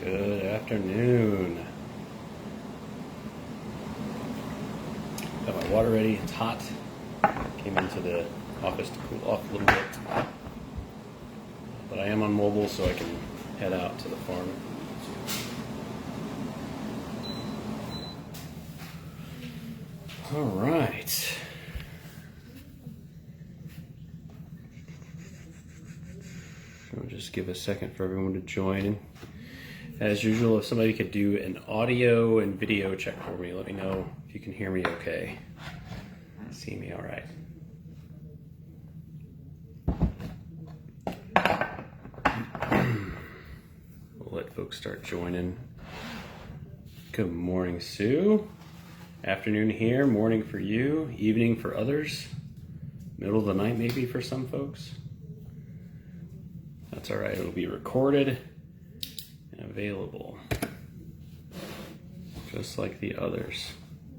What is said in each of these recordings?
Good afternoon. Got my water ready, it's hot. Came into the office to cool off a little bit. But I am on mobile, so I can head out to the farm. All right. I'll just give a second for everyone to join. As usual, if somebody could do an audio and video check for me, let me know if you can hear me okay. See me all right. We'll let folks start joining. Good morning, Sue. Afternoon here, morning for you, evening for others, middle of the night maybe for some folks. That's all right, it'll be recorded and available, just like the others.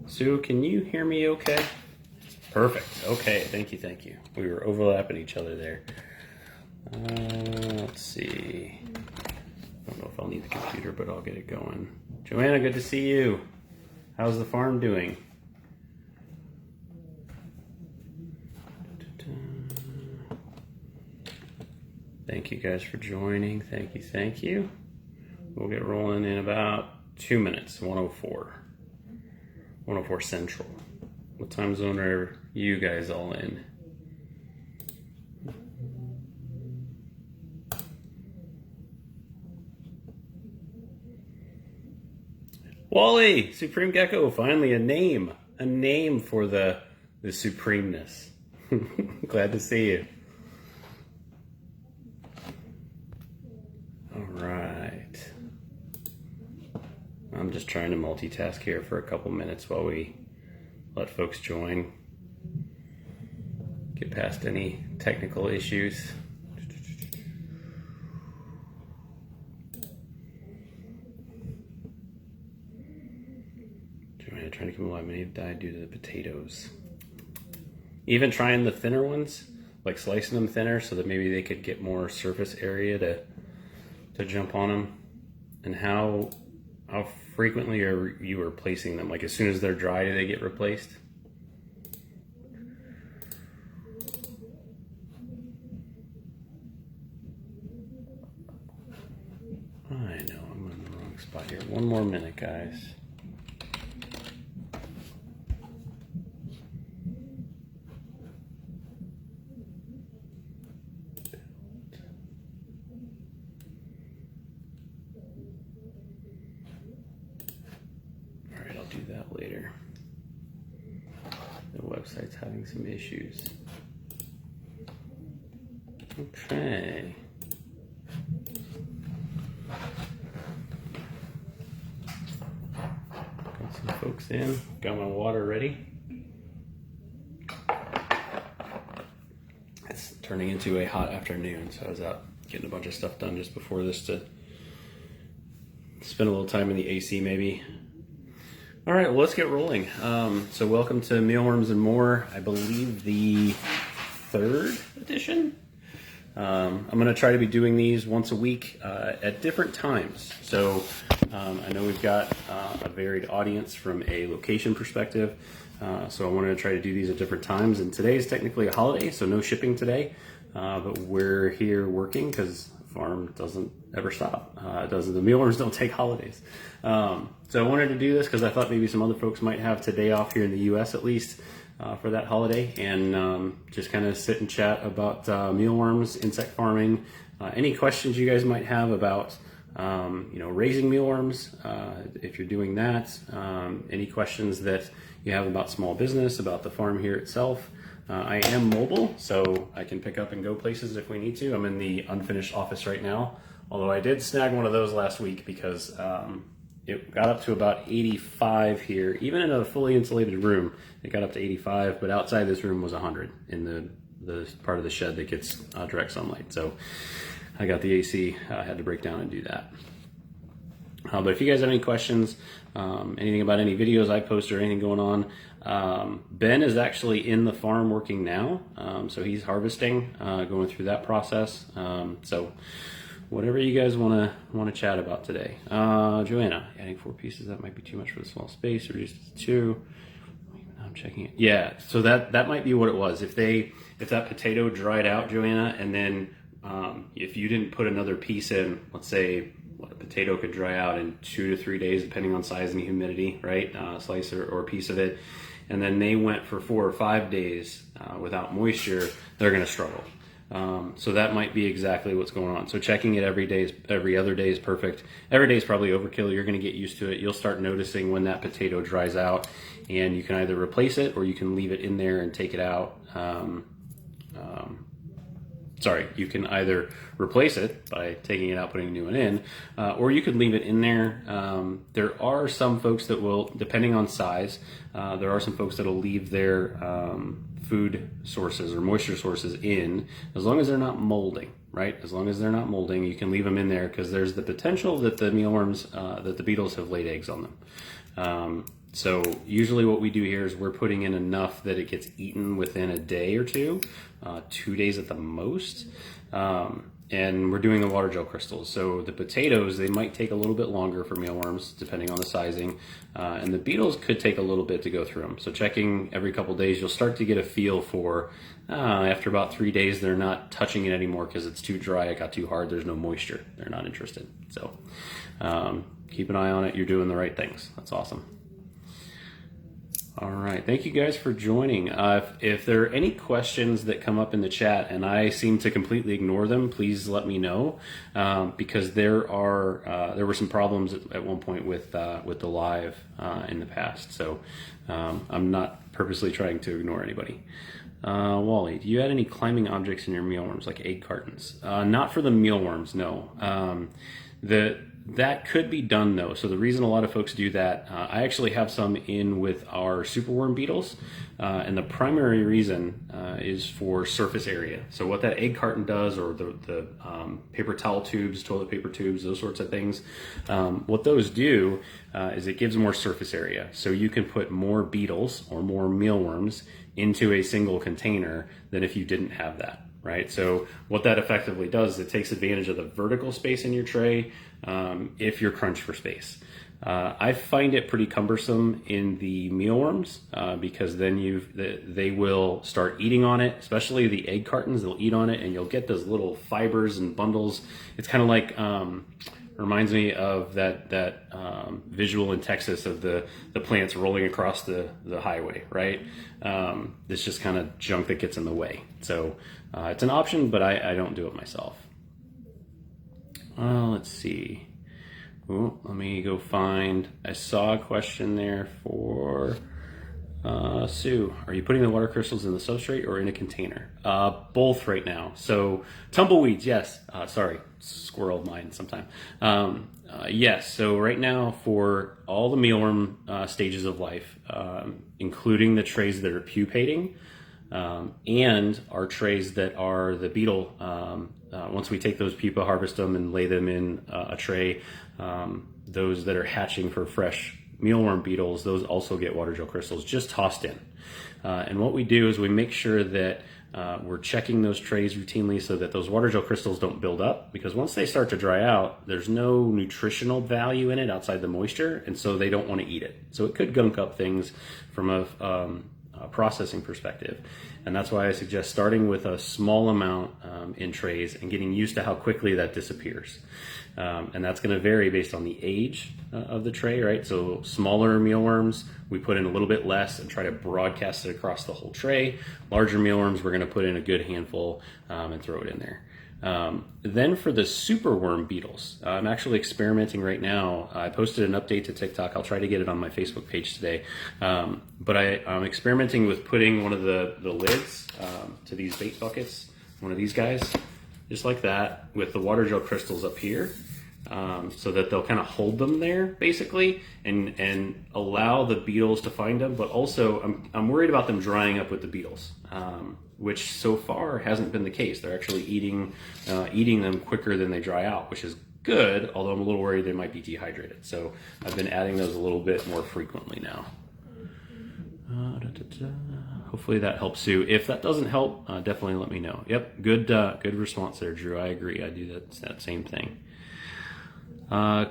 Sue, can you hear me okay? Perfect, okay, thank you. We were overlapping each other there. Let's see. I don't know if I'll need the computer, but I'll get it going. Joanna, good to see you. How's the farm doing? Thank you guys for joining. Thank you. We'll get rolling in about 2 minutes, 104. 104 Central. What time zone are you guys all in? Wally, Supreme Gecko, finally a name for the supremeness. Glad to see you. All right. I'm just trying to multitask here for a couple minutes while we let folks join. Get past any technical issues. Trying to come alive, many have died due to the potatoes. Even trying the thinner ones, like slicing them thinner so that maybe they could get more surface area to jump on them. And how frequently are you replacing them? Like as soon as they're dry, do they get replaced? I know, I'm in the wrong spot here. One more minute, guys. Later. The website's having some issues. Okay. Got some folks in. Got my water ready. It's turning into a hot afternoon, so I was out getting a bunch of stuff done just before this to spend a little time in the AC maybe. All right, well, let's get rolling. So welcome to Mealworms and More, I believe the 3rd edition. I'm going to try to be doing these once a week at different times. So I know we've got a varied audience from a location perspective. So I wanted to try to do these at different times. And today is technically a holiday, so no shipping today. But we're here working because farm doesn't ever stop. The mealworms don't take holidays. So I wanted to do this because I thought maybe some other folks might have today off here in the US at least for that holiday, and just kind of sit and chat about mealworms, insect farming, any questions you guys might have about raising mealworms, if you're doing that, any questions that you have about small business, about the farm here itself. I am mobile, so I can pick up and go places if we need to. I'm in the unfinished office right now, although I did snag one of those last week because it got up to about 85 here. Even in a fully insulated room, it got up to 85, but outside this room was 100 in the part of the shed that gets direct sunlight. So I got the AC, I had to break down and do that. But if you guys have any questions, anything about any videos I post or anything going on, Ben is actually in the farm working now. So he's harvesting, going through that process. So whatever you guys want to chat about today. Joanna, adding 4 pieces, that might be too much for the small space. Reduce it to 2. I'm checking it. Yeah, so that might be what it was. If that potato dried out, Joanna, and then if you didn't put another piece in, let's say a potato could dry out in 2 to 3 days, depending on size and humidity, right? Slice or a piece of it, and then they went for 4 or 5 days without moisture, they're going to struggle. So that might be exactly what's going on. So checking it every other day is perfect. Every day is probably overkill. You're going to get used to it. You'll start noticing when that potato dries out, and you can either replace it or you can leave it in there and take it out. You can either replace it by taking it out, putting a new one in, or you could leave it in there. There are some folks that will, depending on size, there are some folks that will leave their food sources or moisture sources in, as long as they're not molding, right? As long as they're not molding, you can leave them in there because there's the potential that the mealworms, that the beetles have laid eggs on them. So usually what we do here is we're putting in enough that it gets eaten within a day or two, 2 days at the most. And we're doing the water gel crystals. So the potatoes, they might take a little bit longer for mealworms, depending on the sizing. And the beetles could take a little bit to go through them. So checking every couple days, you'll start to get a feel for, after about 3 days, they're not touching it anymore because it's too dry, it got too hard, there's no moisture. They're not interested. So keep an eye on it. You're doing the right things. That's awesome. All right, thank you guys for joining. If there are any questions that come up in the chat and I seem to completely ignore them, please let me know, because there were some problems at one point with the live in the past. So I'm not purposely trying to ignore anybody. Wally, do you add any climbing objects in your mealworms, like egg cartons? Not for the mealworms, no. That could be done though. So the reason a lot of folks do that, I actually have some in with our superworm beetles, and the primary reason is for surface area. So what that egg carton does, or the paper towel tubes, toilet paper tubes, those sorts of things, what those do is it gives more surface area. So you can put more beetles or more mealworms into a single container than if you didn't have that. Right, so what that effectively does is it takes advantage of the vertical space in your tray if you're crunched for space. I find it pretty cumbersome in the mealworms because then they will start eating on it, especially the egg cartons. They'll eat on it, and you'll get those little fibers and bundles. It's kind of like reminds me of that visual in Texas of the plants rolling across the highway, right? It's just kind of junk that gets in the way. So it's an option, but I don't do it myself. Let's see. Ooh, let me go find, I saw a question there for Sue. Are you putting the water crystals in the substrate or in a container? Both right now. So tumbleweeds, yes. Sorry, squirrel mind sometime. Yes, so right now for all the mealworm stages of life, including the trays that are pupating, and our trays that are the beetle, once we take those pupa, harvest them, and lay them in a tray, those that are hatching for fresh mealworm beetles, those also get water gel crystals just tossed in. And what we do is we make sure that we're checking those trays routinely so that those water gel crystals don't build up, because once they start to dry out, there's no nutritional value in it outside the moisture, and so they don't want to eat it. So it could gunk up things from a processing perspective. And that's why I suggest starting with a small amount in trays and getting used to how quickly that disappears. And that's going to vary based on the age of the tray, right? So smaller mealworms, we put in a little bit less and try to broadcast it across the whole tray. Larger mealworms, we're going to put in a good handful and throw it in there. Then for the superworm beetles, I'm actually experimenting right now. I posted an update to TikTok. I'll try to get it on my Facebook page today. But I'm experimenting with putting one of the lids to these bait buckets, one of these guys, just like that, with the water gel crystals up here, so that they'll kind of hold them there basically and allow the beetles to find them. But also I'm worried about them drying up with the beetles, which so far hasn't been the case. They're actually eating them quicker than they dry out, which is good, although I'm a little worried they might be dehydrated. So I've been adding those a little bit more frequently now. hopefully that helps Sue. If that doesn't help, definitely let me know. Yep, good response there, Drew. I agree. I do that same thing.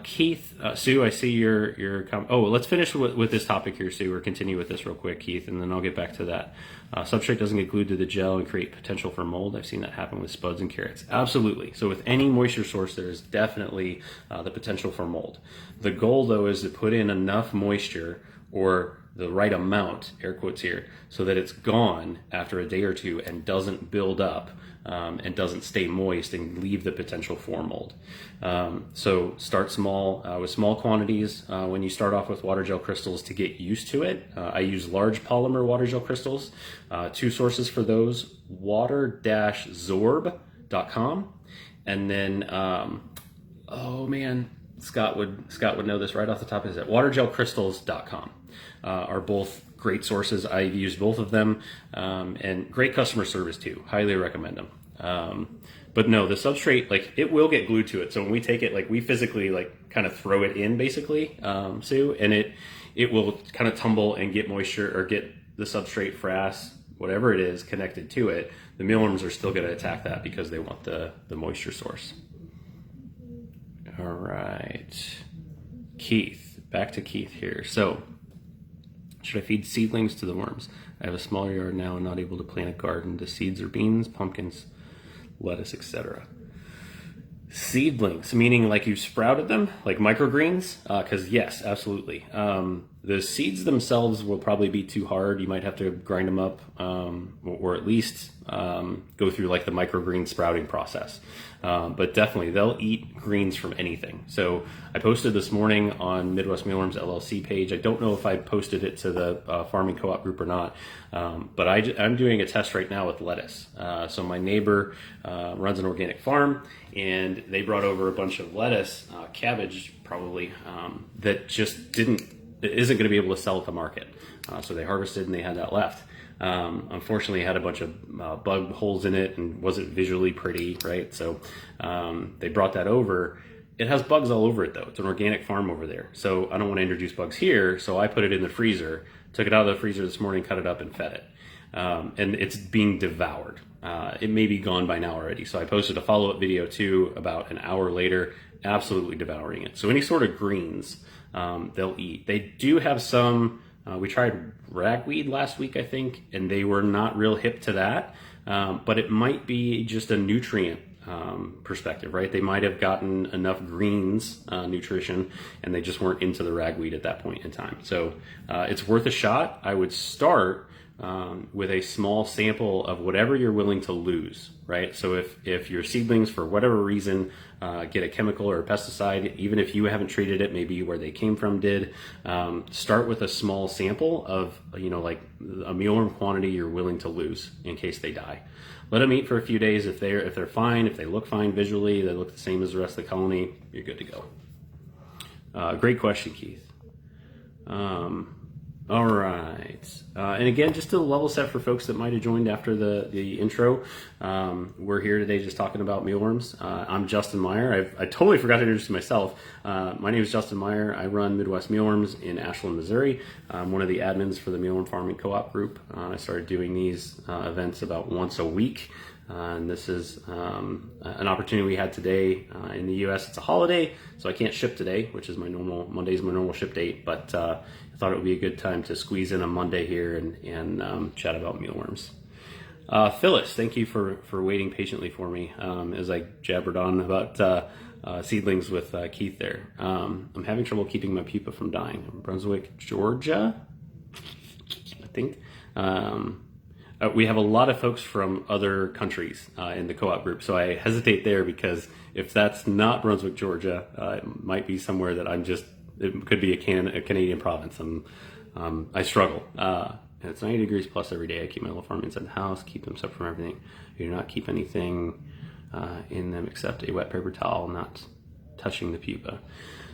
Keith, Sue, I see your comment. Oh, let's finish with this topic here, Sue, or continue with this real quick, Keith, and then I'll get back to that. Substrate doesn't get glued to the gel and create potential for mold. I've seen that happen with spuds and carrots. Absolutely. So with any moisture source, there is definitely the potential for mold. The goal, though, is to put in enough moisture, or the right amount, air quotes here, so that it's gone after a day or two and doesn't build up and doesn't stay moist and leave the potential for mold. So start small with small quantities when you start off with water gel crystals to get used to it. I use large polymer water gel crystals. Two sources for those, water-zorb.com, and then oh man, Scott would know this right off the top of his head. Watergelcrystals.com are both great sources. I've used both of them, and great customer service too. Highly recommend them. But no, the substrate, like, it will get glued to it. So when we take it, like, we physically like kind of throw it in basically, Sue, and it will kind of tumble and get moisture or get the substrate, frass, whatever it is, connected to it. The mealworms are still going to attack that because they want the moisture source. All right, Keith, back to Keith here. So, should I feed seedlings to the worms? I have a smaller yard now and not able to plant a garden. The seeds are beans, pumpkins, lettuce, etc. Seedlings, meaning like you sprouted them, like microgreens? Because yes, absolutely. The seeds themselves will probably be too hard. You might have to grind them up, or at least go through like the microgreen sprouting process. But definitely, they'll eat greens from anything. So I posted this morning on Midwest Mealworms LLC page. I don't know if I posted it to the farming co-op group or not, but I'm doing a test right now with lettuce. So my neighbor runs an organic farm, and they brought over a bunch of lettuce, cabbage probably, that just isn't going to be able to sell at the market. So they harvested and they had that left. Unfortunately, it had a bunch of bug holes in it and wasn't visually pretty, right? So they brought that over. It has bugs all over it though. It's an organic farm over there. So I don't want to introduce bugs here. So I put it in the freezer, took it out of the freezer this morning, cut it up and fed it. And it's being devoured. It may be gone by now already. So I posted a follow-up video too about an hour later, absolutely devouring it. So any sort of greens, they'll eat. They do have some, we tried ragweed last week, I think, and they were not real hip to that. But it might be just a nutrient perspective, right? They might have gotten enough greens nutrition, and they just weren't into the ragweed at that point in time. So it's worth a shot. I would start with a small sample of whatever you're willing to lose, right? So if your seedlings, for whatever reason, get a chemical or a pesticide, even if you haven't treated it, maybe where they came from did, start with a small sample of, like a mealworm quantity you're willing to lose in case they die. Let them eat for a few days. If they're fine, if they look fine visually, they look the same as the rest of the colony, you're good to go. Great question, Keith. All right. And again, just to level set for folks that might have joined after the intro, we're here today just talking about mealworms. I'm Justin Meyer. I totally forgot to introduce myself. My name is Justin Meyer. I run Midwest Mealworms in Ashland, Missouri. I'm one of the admins for the Mealworm Farming Co-op group. I started doing these events about once a week. And this is an opportunity we had today in the U.S. It's a holiday, so I can't ship today, which is Monday's my normal ship date, but I thought it would be a good time to squeeze in a Monday here and chat about mealworms. Phyllis, thank you for waiting patiently for me as I jabbered on about seedlings with Keith there. I'm having trouble keeping my pupa from dying. Brunswick, Georgia, I think. We have a lot of folks from other countries in the co-op group, so I hesitate there because if that's not Brunswick, Georgia, it might be somewhere that it could be a Canadian province. I struggle. And it's 90 degrees plus every day. I keep my little farm inside the house, keep them separate from everything. I do not keep anything in them except a wet paper towel, not touching the pupa.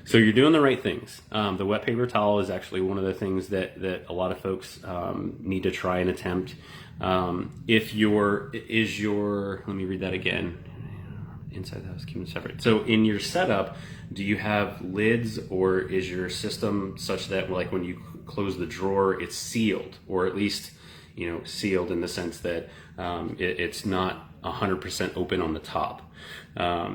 So you're doing the right things. The wet paper towel is actually one of the things that a lot of folks need to try and attempt. Let me read that again. Inside the house, keep them separate. So in your setup, do you have lids, or is your system such that like when you close the drawer, it's sealed, or at least sealed in the sense that it's not 100% open on the top.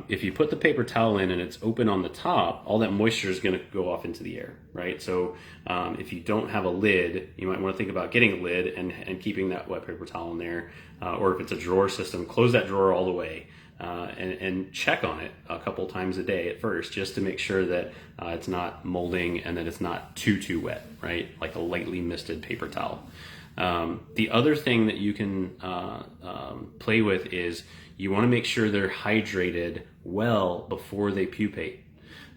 If you put the paper towel in and it's open on the top, all that moisture is going to go off into the air, right? So if you don't have a lid, you might want to think about getting a lid and keeping that wet paper towel in there. Or if it's a drawer system, close that drawer all the way. And check on it a couple times a day at first, just to make sure that it's not molding and that it's not too wet, right? Like a lightly misted paper towel. The other thing that you can play with is you want to make sure they're hydrated well before they pupate.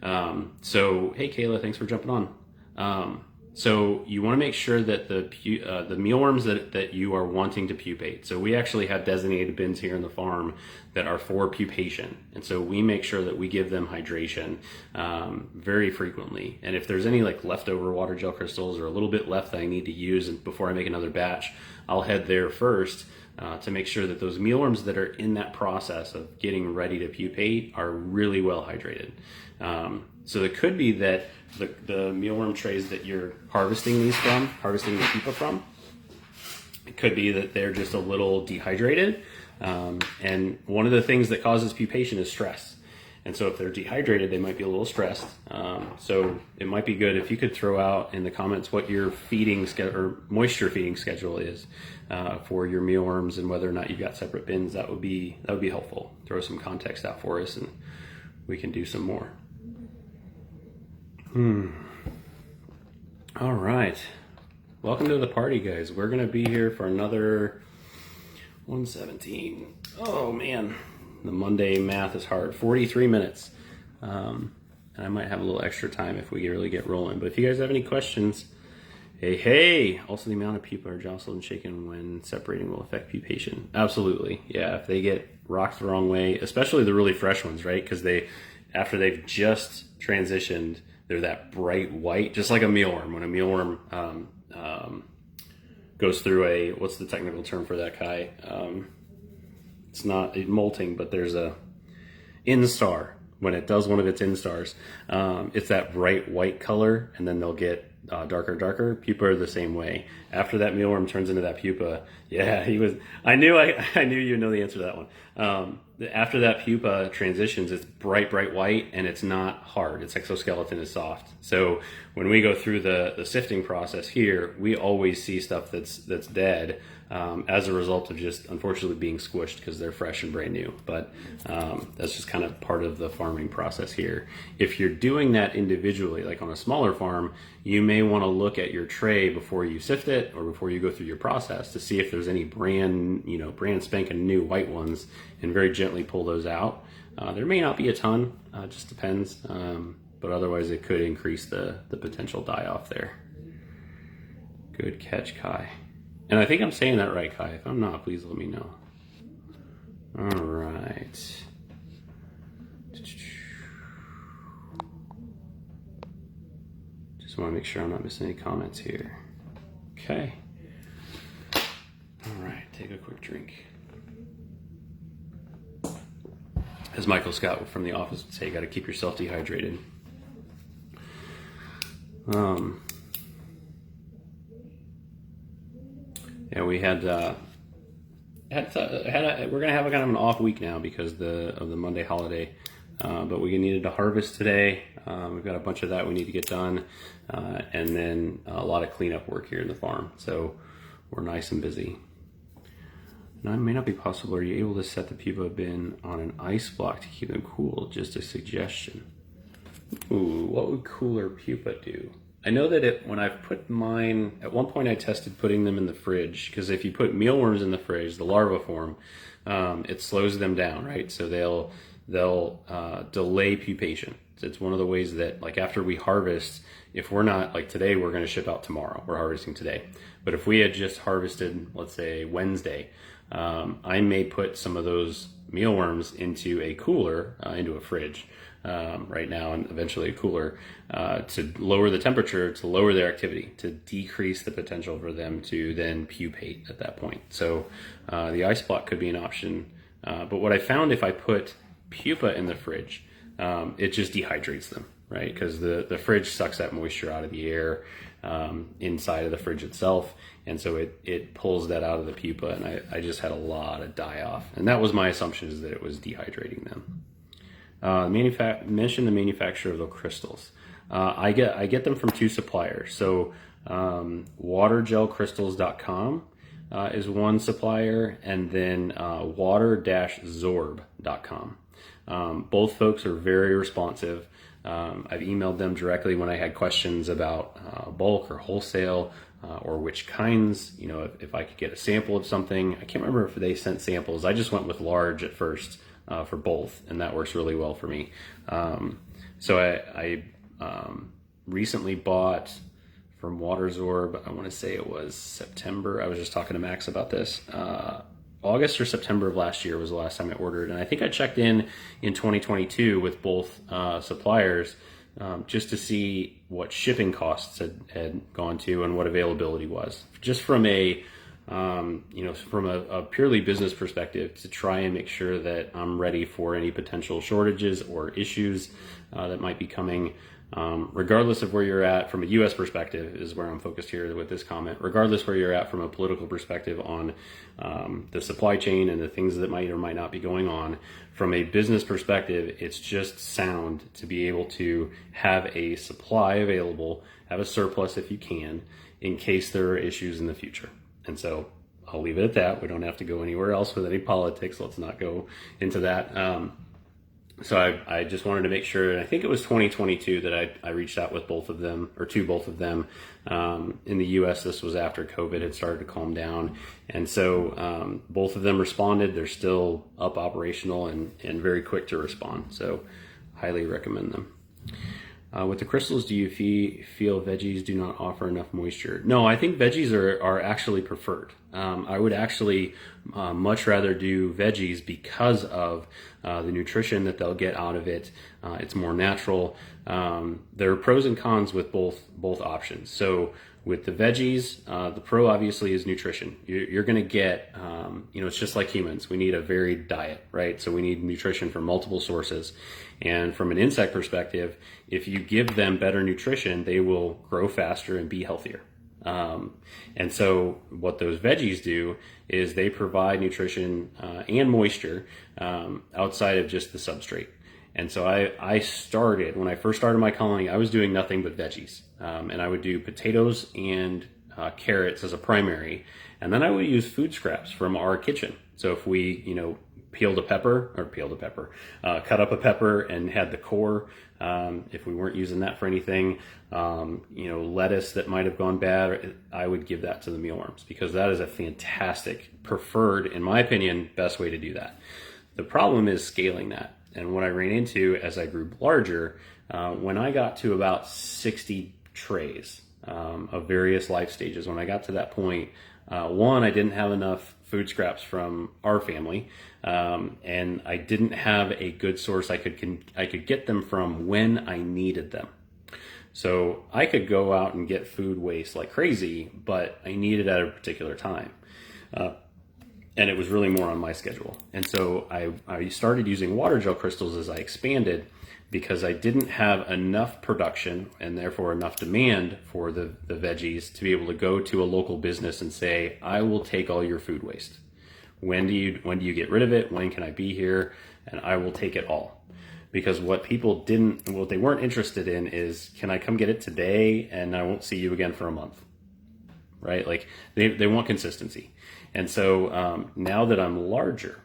So, hey Kayla, thanks for jumping on. So you want to make sure that the mealworms that you are wanting to pupate. So we actually have designated bins here in the farm that are for pupation, and so we make sure that we give them hydration very frequently. And if there's any like leftover water gel crystals or a little bit left that I need to use before I make another batch, I'll head there first to make sure that those mealworms that are in that process of getting ready to pupate are really well hydrated. So it could be that the mealworm trays that you're harvesting the pupa from, it could be that they're just a little dehydrated. And one of the things that causes pupation is stress. And so if they're dehydrated, they might be a little stressed. So it might be good if you could throw out in the comments what your feeding or moisture feeding schedule is for your mealworms, and whether or not you've got separate bins. That would be helpful. Throw some context out for us, and we can do some more. All right. Welcome to the party, guys. We're going to be here for another 117. Oh, man. The Monday math is hard. 43 minutes. And I might have a little extra time if we really get rolling. But if you guys have any questions, hey. Also, the amount of pupa are jostled and shaken when separating will affect pupation. Absolutely. Yeah, if they get rocked the wrong way, especially the really fresh ones, right? Because after they've just transitioned, they're that bright white, just like a mealworm. When a mealworm goes through what's the technical term for that, Kai? It's not molting, but there's a instar. When it does one of its instars, it's that bright white color, and then they'll get darker. Pupa are the same way. After that mealworm turns into that pupa, yeah, I knew you know the answer to that one. After that pupa transitions, it's bright white, and it's not hard. Its exoskeleton is soft. So when we go through the sifting process here, we always see stuff that's dead as a result of just unfortunately being squished because they're fresh and brand new. But that's just kind of part of the farming process here. If you're doing that individually, like on a smaller farm, you may want to look at your tray before you sift it or before you go through your process to see if there's any brand spanking new white ones, and very gently pull those out. There may not be a ton, just depends, but otherwise it could increase the potential die-off there. Good catch, Kai. And I think I'm saying that right, Kai. If I'm not, please let me know. All right. Just want to make sure I'm not missing any comments here. Okay. All right, take a quick drink. As Michael Scott from The Office would say, you got to keep yourself dehydrated. Yeah, we we're gonna have a kind of an off week now because of the Monday holiday, but we needed to harvest today. We've got a bunch of that we need to get done, and then a lot of cleanup work here in the farm. So we're nice and busy. Now, it may not be possible. Are you able to set the pupa bin on an ice block to keep them cool? Just a suggestion. Ooh, what would cooler pupa do? I know that when I've put mine, at one point I tested putting them in the fridge, because if you put mealworms in the fridge, the larva form, it slows them down, right? So they'll delay pupation. It's one of the ways that, like, after we harvest, if we're not, like today, we're going to ship out tomorrow. We're harvesting today. But if we had just harvested, let's say Wednesday, I may put some of those mealworms into a cooler, into a fridge right now, and eventually a cooler, to lower the temperature, to lower their activity, to decrease the potential for them to then pupate at that point. So the ice block could be an option. But what I found, if I put pupa in the fridge, it just dehydrates them. right? Because the fridge sucks that moisture out of the air inside of the fridge itself, and so it pulls that out of the pupa, and I just had a lot of die off, and that was my assumption, is that it was dehydrating them. Mention the manufacturer of the crystals. I get them from two suppliers. So watergelcrystals.com is one supplier, and then water-zorb.com. Both folks are very responsive. I've emailed them directly when I had questions about bulk or wholesale, or which kinds, if I could get a sample of something. I can't remember if they sent samples. I just went with large at first for both, and that works really well for me. So I recently bought from WaterZorb, I want to say it was September. I was just talking to Max about this. August or September of last year was the last time I ordered. And I think I checked in 2022 with both suppliers just to see what shipping costs had gone to and what availability was. Just from from a purely business perspective, to try and make sure that I'm ready for any potential shortages or issues that might be coming. Regardless of where you're at from a U.S. perspective is where I'm focused here with this comment. Regardless where you're at from a political perspective on the supply chain and the things that might or might not be going on, from a business perspective, it's just sound to be able to have a supply available, have a surplus if you can, in case there are issues in the future. And so I'll leave it at that. We don't have to go anywhere else with any politics. Let's not go into that. So I just wanted to make sure, and I think it was 2022 that I reached out with both of them, or to both of them. In the U.S., this was after COVID had started to calm down. And so both of them responded. They're still up operational and very quick to respond. So highly recommend them. With the crystals, do you feel veggies do not offer enough moisture? No, I think veggies are actually preferred. I would actually much rather do veggies because of the nutrition that they'll get out of it. It's more natural. There are pros and cons with both options. So with the veggies, the pro obviously is nutrition. You're going to get, it's just like humans. We need a varied diet, right? So we need nutrition from multiple sources. And from an insect perspective, if you give them better nutrition, they will grow faster and be healthier. And so what those veggies do is they provide nutrition and moisture outside of just the substrate. And so I started, when I first started my colony, I was doing nothing but veggies. And I would do potatoes and carrots as a primary. And then I would use food scraps from our kitchen. So if we, cut up a pepper and had the core, if we weren't using that for anything, lettuce that might have gone bad, I would give that to the mealworms, because that is a fantastic, preferred, in my opinion, best way to do that. The problem is scaling that. And what I ran into as I grew larger, when I got to about 60 trays of various life stages, when I got to that point, one, I didn't have enough food scraps from our family, and I didn't have a good source I could get them from when I needed them. So I could go out and get food waste like crazy, but I needed it at a particular time. And it was really more on my schedule. And so I started using water gel crystals as I expanded, because I didn't have enough production and therefore enough demand for the veggies to be able to go to a local business and say, I will take all your food waste. When do you get rid of it? When can I be here? And I will take it all. Because what they weren't interested in is, can I come get it today and I won't see you again for a month? Right? Like they want consistency. And so now that I'm larger,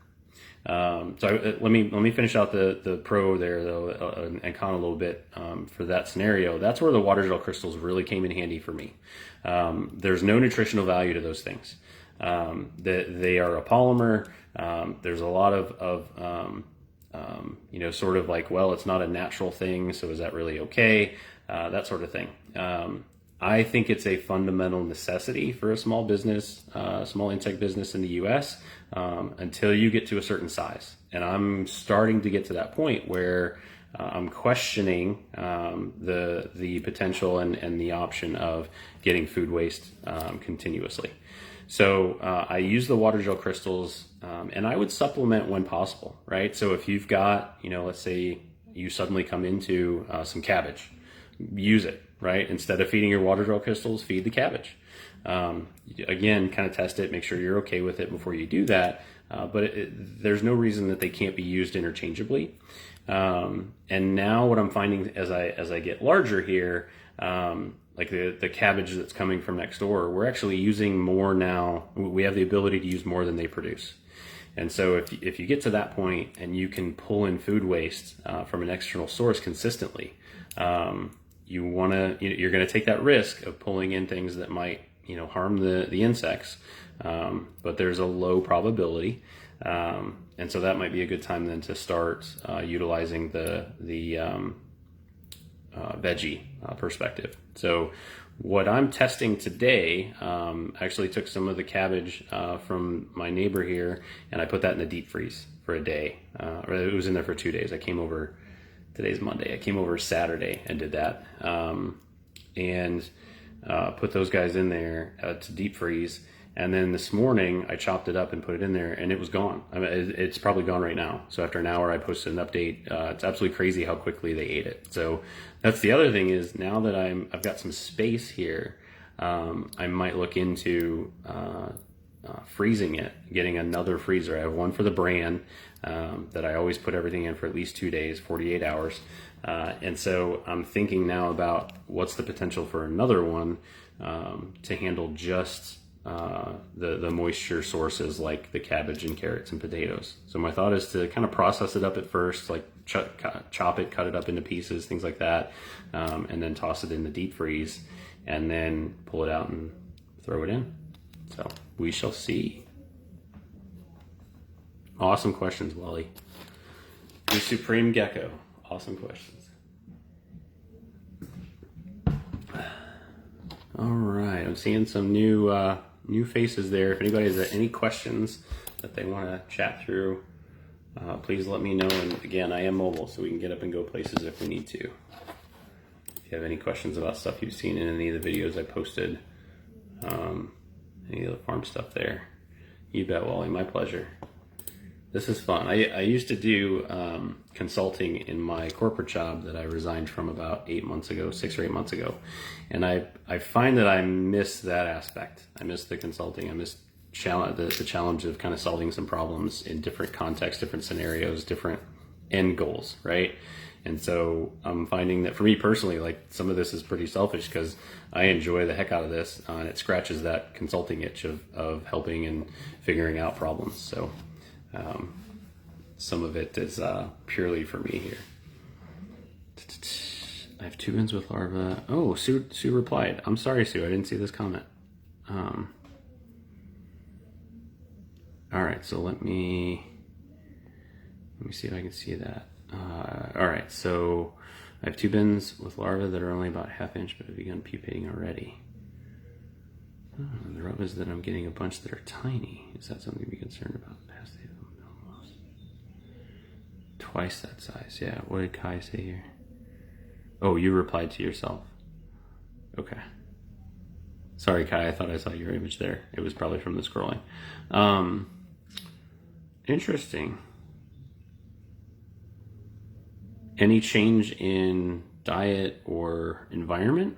let me finish out the pro there though, and con a little bit for that scenario. That's where the water gel crystals really came in handy for me. There's no nutritional value to those things. They are a polymer. There's a lot of sort of like, well, it's not a natural thing, so is that really okay? That sort of thing. I think it's a fundamental necessity for a small business, small insect business in the U.S. Until you get to a certain size. And I'm starting to get to that point where I'm questioning the potential and the option of getting food waste continuously. So I use the water gel crystals, and I would supplement when possible, right? So if you've got, let's say, you suddenly come into some cabbage, use it, right? Instead of feeding your water drill crystals, feed the cabbage. Again, kind of test it, make sure you're okay with it before you do that. But there's no reason that they can't be used interchangeably. And now what I'm finding as I get larger here, like the cabbage that's coming from next door, we're actually using more now. We have the ability to use more than they produce. And so if you get to that point and you can pull in food waste from an external source consistently, you're going to take that risk of pulling in things that might harm the insects, but there's a low probability. And so that might be a good time then to start utilizing the veggie perspective. So what I'm testing today, actually took some of the cabbage from my neighbor here, and I put that in the deep freeze for a day. Or it was in there for 2 days. I came over, today's Monday, I came over Saturday and did that. And put those guys in there to deep freeze. And then this morning I chopped it up and put it in there, and it was gone. I mean, it's probably gone right now. So after an hour, I posted an update. It's absolutely crazy how quickly they ate it. So that's the other thing, is now that I've got some space here, I might look into freezing it, getting another freezer. I have one for the brand that I always put everything in for at least 2 days, 48 hours. And so I'm thinking now about what's the potential for another one to handle just the moisture sources like the cabbage and carrots and potatoes. So my thought is to kind of process it up at first, like chop it, cut it up into pieces, things like that, and then toss it in the deep freeze, and then pull it out and throw it in. So we shall see. Awesome questions, Wally. The Supreme Gecko. Awesome questions. All right, I'm seeing some new faces there. If anybody has any questions that they want to chat through, please let me know. And again, I am mobile, so we can get up and go places if we need to. If you have any questions about stuff you've seen in any of the videos I posted, any of the farm stuff there, you bet, Wally. My pleasure. This is fun. I used to do consulting in my corporate job that I resigned from about 8 months ago, 6 or 8 months ago. And I find that I miss that aspect. I miss the consulting. I miss the challenge of kind of solving some problems in different contexts, different scenarios, different end goals, right? And so I'm finding that for me personally, like, some of this is pretty selfish because I enjoy the heck out of this, and it scratches that consulting itch of helping and figuring out problems. So some of it is purely for me here. I have 2 bins with larvae. Oh, Sue replied. I'm sorry, Sue, I didn't see this comment. All right, so let me see if I can see that. All right, so I have 2 bins with larvae that are only about ½ inch, but have begun pupating already. Oh, the rub is that I'm getting a bunch that are tiny. Is that something to be concerned about? Past the twice that size. Yeah, what did Kai say here? Oh, you replied to yourself. Okay. Sorry, Kai, I thought I saw your image there. It was probably from the scrolling. Interesting. Any change in diet or environment?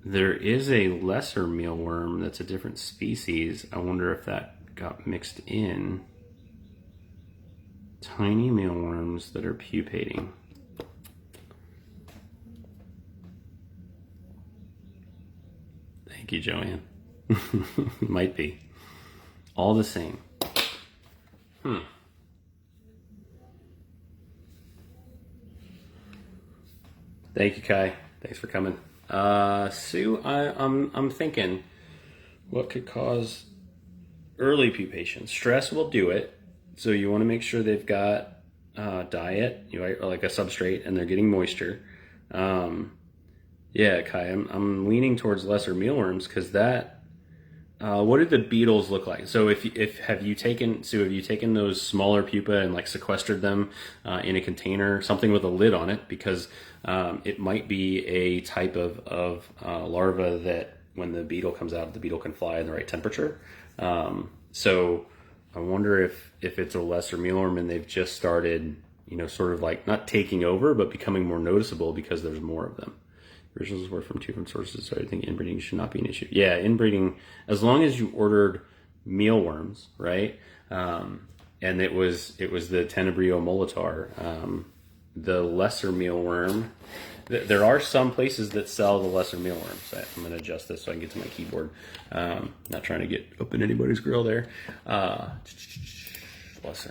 There is a lesser mealworm that's a different species. I wonder if that got mixed in. Tiny mealworms that are pupating. Thank you, Joanne. Might be. All the same. Thank you, Kai. Thanks for coming. Sue, I'm thinking, what could cause early pupation? Stress will do it. So you want to make sure they've got diet, like a substrate, and they're getting moisture. Yeah, Kai, I'm leaning towards lesser mealworms because that. What did the beetles look like? So have you taken those smaller pupa and like sequestered them in a container, something with a lid on it, because it might be a type of larva that when the beetle comes out, the beetle can fly in the right temperature. So I wonder if it's a lesser mealworm and they've just started, you know, sort of like not taking over, but becoming more noticeable because there's more of them. Originals were from 2 different sources, so I think inbreeding should not be an issue. Yeah, inbreeding, as long as you ordered mealworms, right? And it was the Tenebrio molitor, the lesser mealworm. There are some places that sell the lesser mealworms. I'm going to adjust this so I can get to my keyboard. Not trying to get up in anybody's grill there. Lesser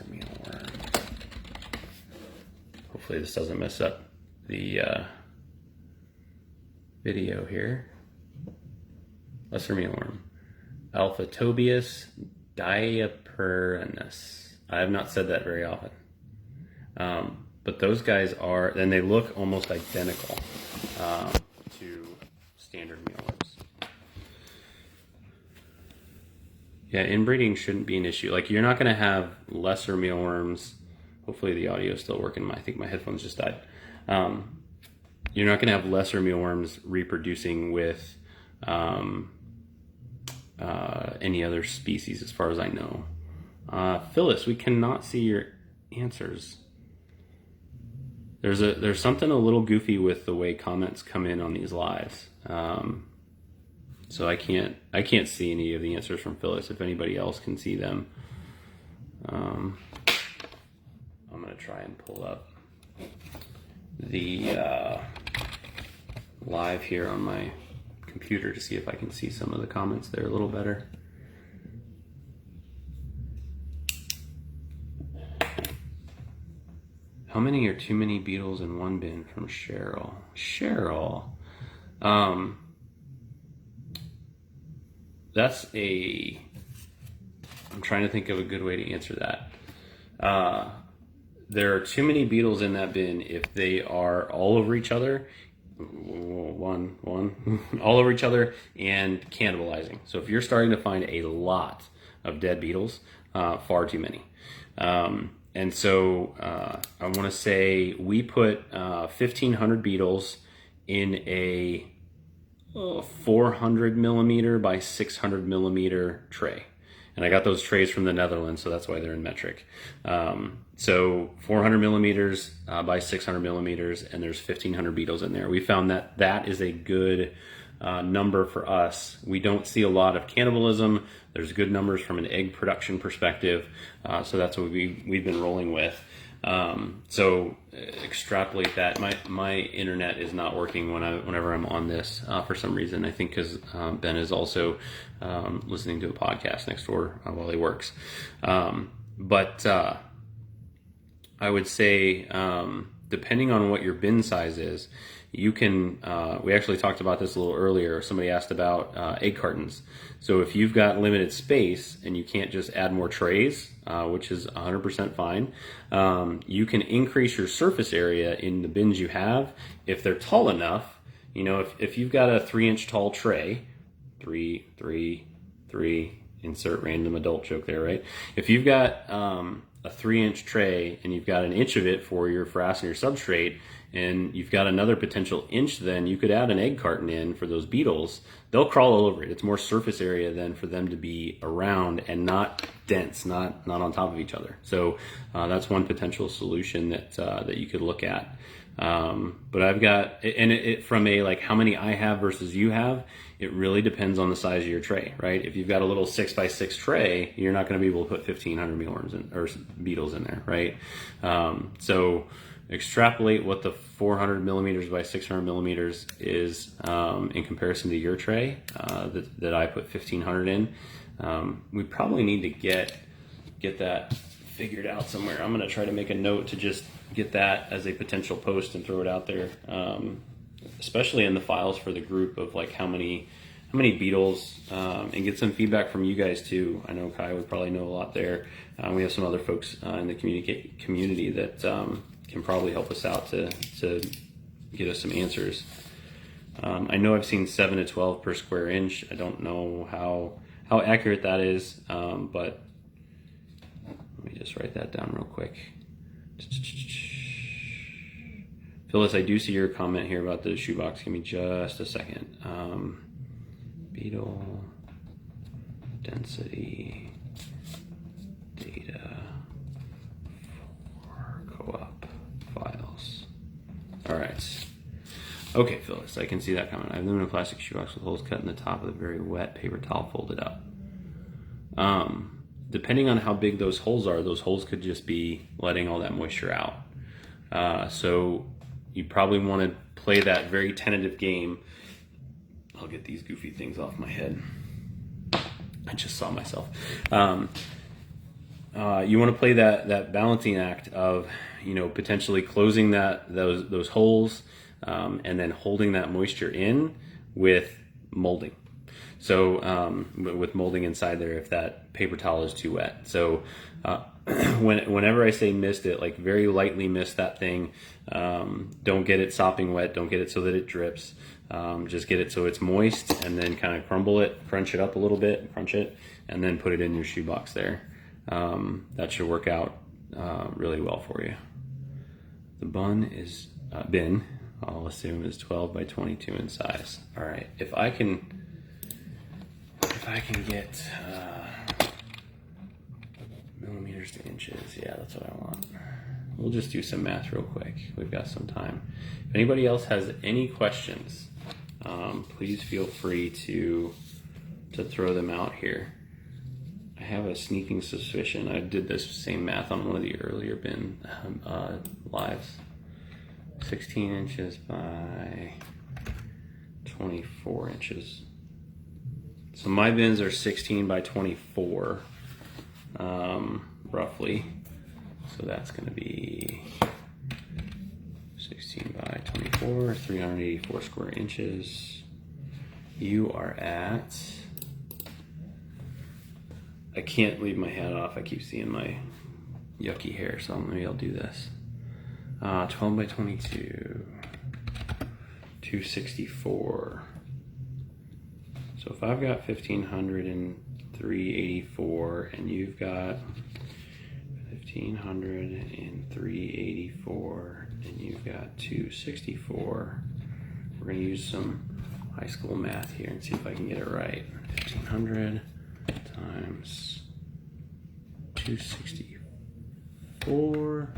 mealworm. Hopefully this doesn't mess up the video here. Lesser mealworm. Alphatobius diapernus. I have not said that very often. But those guys are, and they look almost identical to standard mealworms. Yeah, inbreeding shouldn't be an issue. Like, you're not going to have lesser mealworms. Hopefully the audio is still working. I think my headphones just died. You're not going to have lesser mealworms reproducing with any other species, as far as I know. Phyllis, we cannot see your answers. There's something a little goofy with the way comments come in on these lives. So I can't see any of the answers from Phyllis. If anybody else can see them, I'm gonna try and pull up the live here on my computer to see if I can see some of the comments there a little better. How many are too many beetles in one bin, from Cheryl? Cheryl. That's a... I'm trying to think of a good way to answer that. There are too many beetles in that bin if they are all over each other. One, all over each other and cannibalizing. So if you're starting to find a lot of dead beetles, far too many. And so I want to say we put 1,500 beetles in a 400 millimeter by 600 millimeter tray. And I got those trays from the Netherlands, so that's why they're in metric. So 400 millimeters by 600 millimeters, and there's 1,500 beetles in there. We found that that is a good number for us. We don't see a lot of cannibalism. There's good numbers from an egg production perspective. So that's what we've been rolling with. So extrapolate that. My internet is not working whenever I'm on this for some reason. I think because Ben is also listening to a podcast next door while he works. But I would say depending on what your bin size is, you can, we actually talked about this a little earlier. Somebody asked about egg cartons. So if you've got limited space and you can't just add more trays, which is 100% fine, you can increase your surface area in the bins you have if they're tall enough. You know, if you've got a 3-inch tall tray, 3, insert random adult joke there, right? If you've got a 3-inch tray and you've got an inch of it for your frass and your substrate, and you've got another potential inch, then you could add an egg carton in for those beetles. They'll crawl all over it. It's more surface area than for them to be around and not dense, not on top of each other. So that's one potential solution that you could look at. But I've got, and it from a like how many I have versus you have, it really depends on the size of your tray, right? If you've got a little 6x6 tray, you're not going to be able to put 1,500 mealworms in, or beetles in there, right? So extrapolate what the 400 millimeters by 600 millimeters is in comparison to your tray that I put 1,500 in. We probably need to get that figured out somewhere. I'm going to try to make a note to just get that as a potential post and throw it out there, especially in the files for the group of like how many beetles, and get some feedback from you guys too. I know Kai would probably know a lot there. We have some other folks in the community that can probably help us out to get us some answers. I know I've seen 7 to 12 per square inch. I don't know how accurate that is, but let me just write that down real quick. Phyllis, I do see your comment here about the shoebox. Give me just a second. Beetle density All right. Okay, Phyllis, I can see that coming. I have them in a plastic shoebox with holes cut in the top of the very wet paper towel folded up. Depending on how big those holes could just be letting all that moisture out. So you probably want to play that very tentative game. I'll get these goofy things off my head. I just saw myself. You want to play that balancing act of, potentially closing those holes, and then holding that moisture in with molding. So with molding inside there if that paper towel is too wet. So whenever I say mist it, like very lightly mist that thing. Don't get it sopping wet. Don't get it so that it drips. Just get it so it's moist, and then kind of crunch it up a little bit, crunch it, and then put it in your shoebox there. That should work out really well for you. The bin, I'll assume, is 12 by 22 in size. All right, if I can get millimeters to inches, yeah, that's what I want. We'll just do some math real quick. We've got some time. If anybody else has any questions, please feel free to throw them out here. I have a sneaking suspicion I did this same math on one of the earlier bin lives. 16 inches by 24 inches. So my bins are 16 by 24, roughly. So that's going to be 16 by 24, 384 square inches. You are at, I can't leave my hat off. I keep seeing my yucky hair, so maybe I'll do this. 12 by 22, 264. So if I've got 1,500 and 384, and you've got 1,500 and 384, and you've got 264, we're going to use some high school math here and see if I can get it right. 1,500 times 264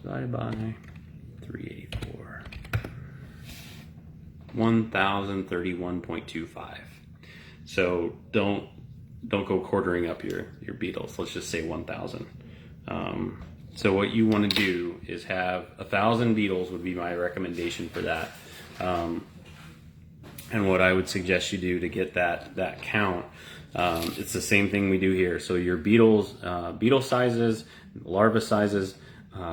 divided by 384. 1,031.25. So don't go quartering up your beetles. Let's just say 1,000. So what you want to do is have 1,000 beetles would be my recommendation for that. And what I would suggest you do to get that count, it's the same thing we do here. So your beetles, beetle sizes, larva sizes,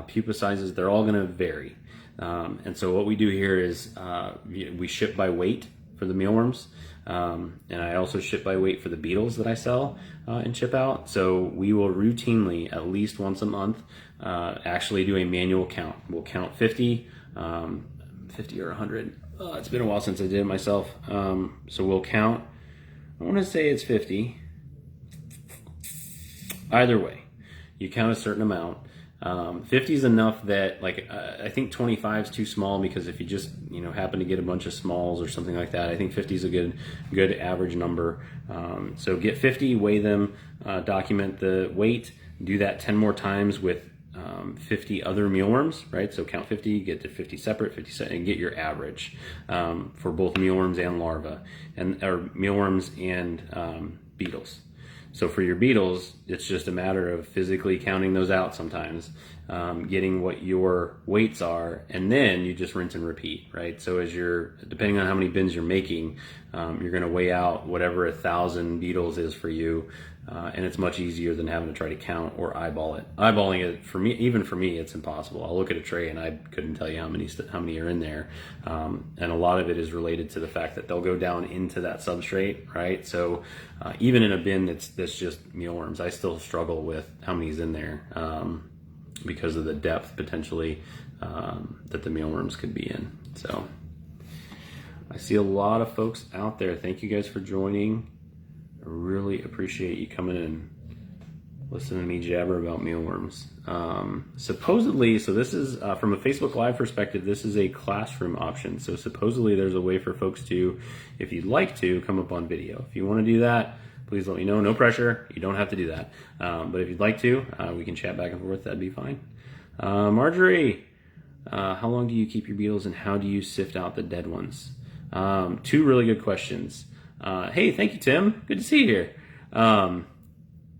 pupa sizes, they're all going to vary. And so what we do here is we ship by weight for the mealworms, and I also ship by weight for the beetles that I sell and ship out. So we will routinely, at least once a month, actually do a manual count. We'll count 50 or 100. It's been a while since I did it myself. So we'll count, I want to say it's 50. Either way, you count a certain amount. 50 is enough that, like, I think 25 is too small, because if you just happen to get a bunch of smalls or something like that, I think 50 is a good average number. So get 50, weigh them, document the weight, do that 10 more times with 50 other mealworms, right? So count 50, get to 50 separate, 50 and get your average for both mealworms and larvae, or mealworms and beetles. So for your beetles, it's just a matter of physically counting those out sometimes, getting what your weights are, and then you just rinse and repeat, right? So depending on how many bins you're making, you're gonna weigh out whatever 1,000 beetles is for you, and it's much easier than having to try to count or eyeball it. Eyeballing it, even for me, it's impossible. I'll look at a tray and I couldn't tell you how many are in there, and a lot of it is related to the fact that they'll go down into that substrate, right? So even in a bin that's just mealworms, I still struggle with how many's in there, because of the depth potentially that the mealworms could be in. So I see a lot of folks out there. Thank you guys for joining. I really appreciate you coming in, listening to me jabber about mealworms. Supposedly, so this is, from a Facebook Live perspective, this is a classroom option. So supposedly there's a way for folks to, if you'd like to, come up on video. If you want to do that, please let me know. No pressure. You don't have to do that. But if you'd like to, we can chat back and forth. That'd be fine. Marjorie, How long do you keep your beetles, and how do you sift out the dead ones? Two really good questions. Hey, thank you, Tim. Good to see you here.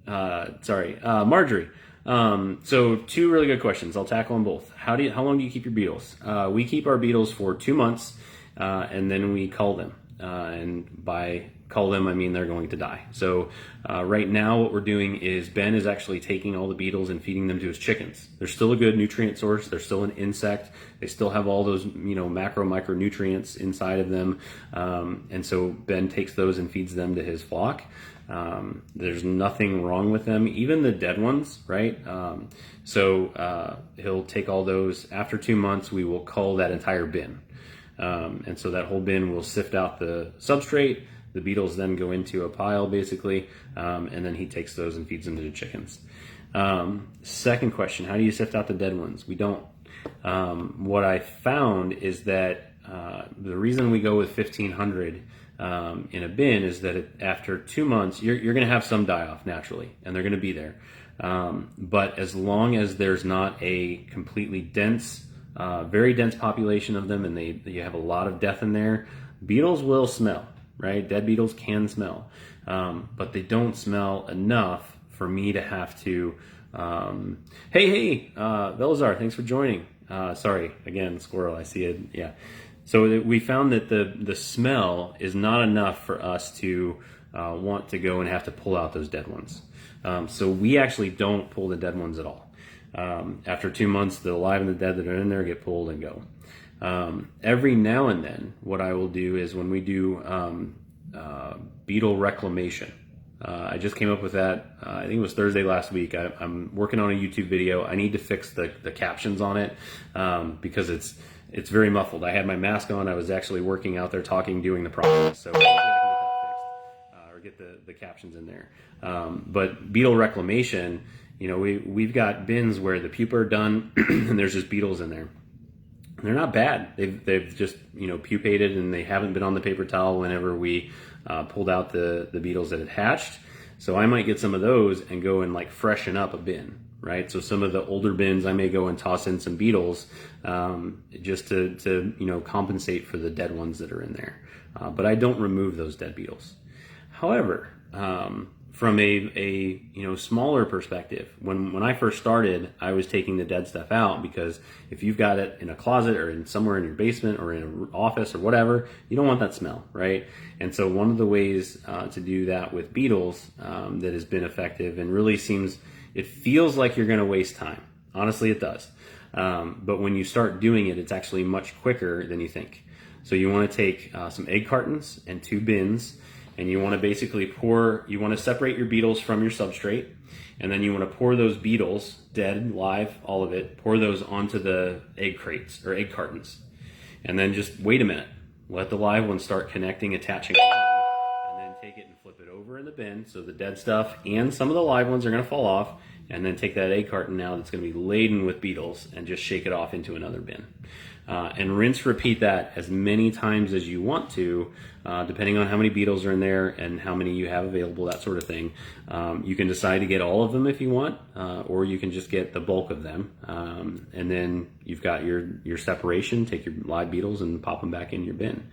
Marjorie. So two really good questions. I'll tackle them both. How long do you keep your beetles? We keep our beetles for 2 months, and then we cull them. And by cull them, I mean they're going to die. So right now what we're doing is Ben is actually taking all the beetles and feeding them to his chickens. They're still a good nutrient source. They're still an insect. They still have all those, macro, micronutrients inside of them. And so Ben takes those and feeds them to his flock. There's nothing wrong with them, even the dead ones, right? So he'll take all those. After 2 months, we will cull that entire bin. And so that whole bin will sift out the substrate. The beetles then go into a pile, basically, and then he takes those and feeds them to the chickens. Second question, how do you sift out the dead ones? We don't. What I found is that the reason we go with 1,500 in a bin is that after 2 months, you're going to have some die-off naturally, and they're going to be there. But as long as there's not a completely dense, very dense population of them, and you have a lot of death in there, beetles will smell, right? Dead beetles can smell, but they don't smell enough for me to have to, hey, Velazar, thanks for joining. Sorry, again, squirrel, I see it, yeah. So we found that the smell is not enough for us to want to go and have to pull out those dead ones. So we actually don't pull the dead ones at all. After 2 months, the alive and the dead that are in there get pulled and go. Every now and then, what I will do is when we do beetle reclamation, I just came up with that, I think it was Thursday last week. I'm working on a YouTube video. I need to fix the captions on it because it's very muffled. I had my mask on. I was actually working out there talking, doing the process. So hopefully I can get that fixed or get the captions in there. But beetle reclamation, we've got bins where the pupa are done and there's just beetles in there. They're not bad. They've just pupated, and they haven't been on the paper towel whenever we pulled out the beetles that had hatched. So I might get some of those and go and freshen up a bin, right? So some of the older bins I may go and toss in some beetles just to compensate for the dead ones that are in there. But I don't remove those dead beetles. However, from a smaller perspective, when I first started, I was taking the dead stuff out because if you've got it in a closet or somewhere in your basement or in an office or whatever, you don't want that smell, right? And so one of the ways to do that with beetles that has been effective and really it feels like you're going to waste time. Honestly, it does. But when you start doing it, it's actually much quicker than you think. So you want to take some egg cartons and 2 bins, and you want to basically you want to separate your beetles from your substrate, and then you want to pour those beetles, dead, live, all of it, pour those onto the egg crates or egg cartons. And then just wait a minute. Let the live ones start connecting, attaching, and then take it and flip it over in the bin. So the dead stuff and some of the live ones are going to fall off, and then take that egg carton now that's going to be laden with beetles and just shake it off into another bin. And rinse, repeat that as many times as you want to, depending on how many beetles are in there and how many you have available, that sort of thing. You can decide to get all of them if you want, or you can just get the bulk of them. And then you've got your separation, take your live beetles and pop them back in your bin.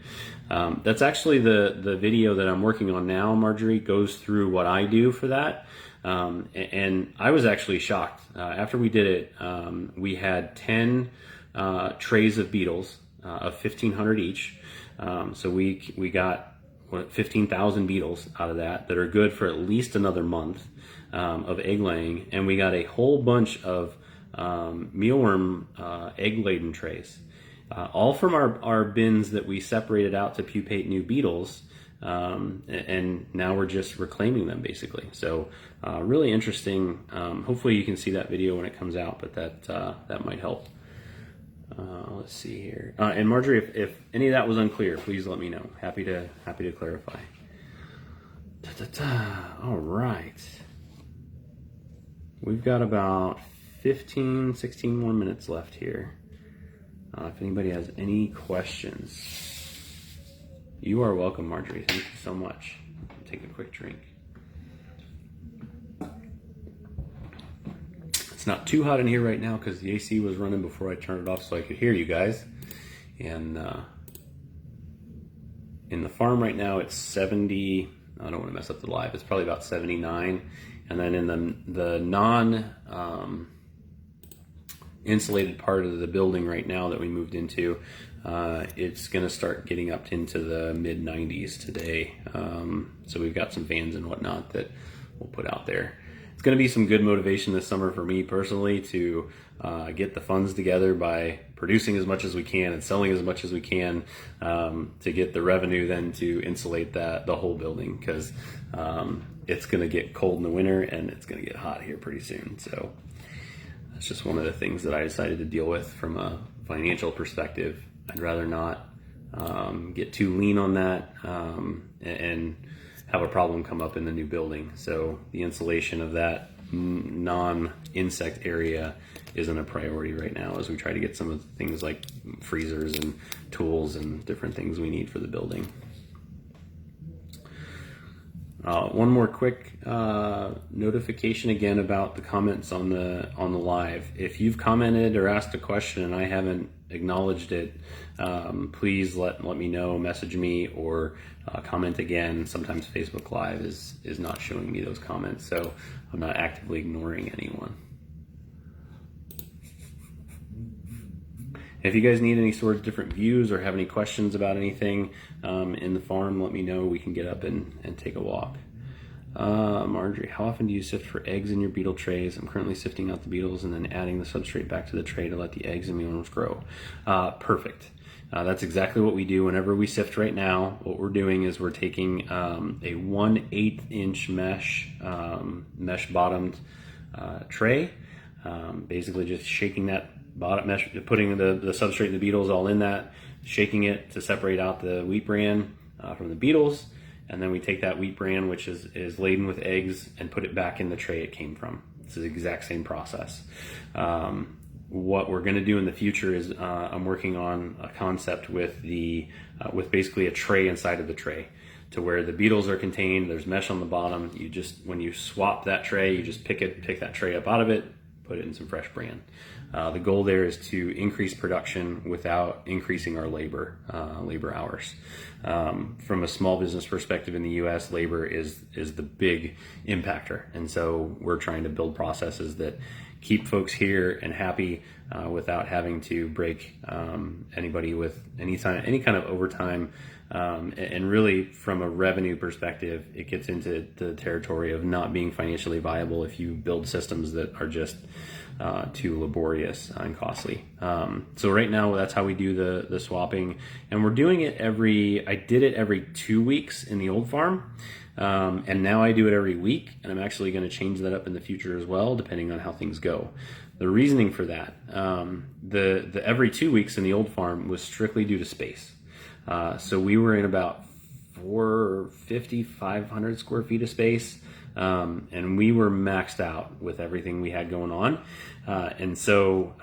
That's actually the video that I'm working on now. Marjorie goes through what I do for that. And I was actually shocked. After we did it, we had 10 trays of beetles of 1,500 each. So we got 15,000 beetles out of that are good for at least another month of egg laying, and we got a whole bunch of mealworm egg laden trays, all from our bins that we separated out to pupate new beetles. And now we're just reclaiming them basically. So really interesting. Hopefully you can see that video when it comes out, but that might help. Let's see here. And Marjorie, if any of that was unclear, please let me know. Happy to clarify. All right. We've got about 15, 16 more minutes left here. If anybody has any questions. You are welcome, Marjorie. Thank you so much. Take a quick drink. It's not too hot in here right now because the AC was running before I turned it off so I could hear you guys. And in the farm right now it's 70, I don't want to mess up the live, it's probably about 79. And then in the non insulated part of the building right now that we moved into, it's going to start getting up into the mid 90s today. So we've got some fans and whatnot that we'll put out there. It's going to be some good motivation this summer for me personally to get the funds together by producing as much as we can and selling as much as we can, to get the revenue then to insulate the whole building, because it's going to get cold in the winter and it's going to get hot here pretty soon. So that's just one of the things that I decided to deal with from a financial perspective. I'd rather not get too lean on that and have a problem come up in the new building. So the insulation of that non-insect area isn't a priority right now as we try to get some of the things like freezers and tools and different things we need for the building. One more quick notification again about the comments on the live. If you've commented or asked a question and I haven't acknowledged it, please let me know, message me, or comment again. Sometimes Facebook Live is not showing me those comments, so I'm not actively ignoring anyone. If you guys need any sort of different views or have any questions about anything in the farm, let me know. We can get up and take a walk. Marjorie, how often do you sift for eggs in your beetle trays? I'm currently sifting out the beetles and then adding the substrate back to the tray to let the eggs and mealworms grow. Perfect. That's exactly what we do whenever we sift right now. What we're doing is we're taking a 1/8 inch mesh bottomed tray, basically just shaking that bottom mesh, putting the substrate and the beetles all in that, shaking it to separate out the wheat bran from the beetles, and then we take that wheat bran, which is laden with eggs, and put it back in the tray it came from. It's the exact same process. What we're going to do in the future is I'm working on a concept with basically a tray inside of the tray, to where the beetles are contained. There's mesh on the bottom. You just, when you swap that tray, you just pick that tray up out of it, put it in some fresh bran. The goal there is to increase production without increasing our labor hours. From a small business perspective in the U.S., labor is the big impactor, and so we're trying to build processes that keep folks here and happy without having to break anybody with any kind of overtime. And really, from a revenue perspective, it gets into the territory of not being financially viable if you build systems that are just too laborious and costly. So right now, that's how we do the swapping, and we're doing it I did it every 2 weeks in the old farm. And now I do it every week, and I'm actually going to change that up in the future as well, depending on how things go. The reasoning for that, the every 2 weeks in the old farm was strictly due to space. So we were in about 500 square feet of space, and we were maxed out with everything we had going on. And so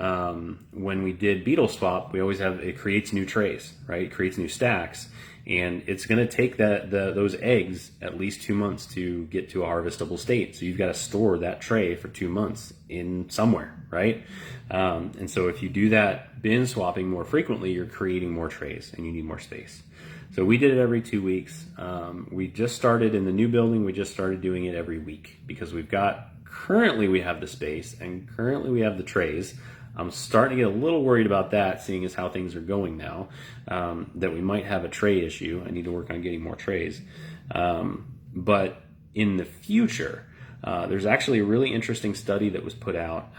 when we did beetle swap, we always it creates new trays, right? It creates new stacks. And it's going to take those eggs at least 2 months to get to a harvestable state. So you've got to store that tray for 2 months in somewhere, right? And so if you do that bin swapping more frequently, you're creating more trays and you need more space. So we did it every 2 weeks. We just started in the new building. We just started doing it every week because currently we have the space and currently we have the trays. I'm starting to get a little worried about that, seeing as how things are going now, that we might have a tray issue. I need to work on getting more trays. But in the future, there's actually a really interesting study that was put out.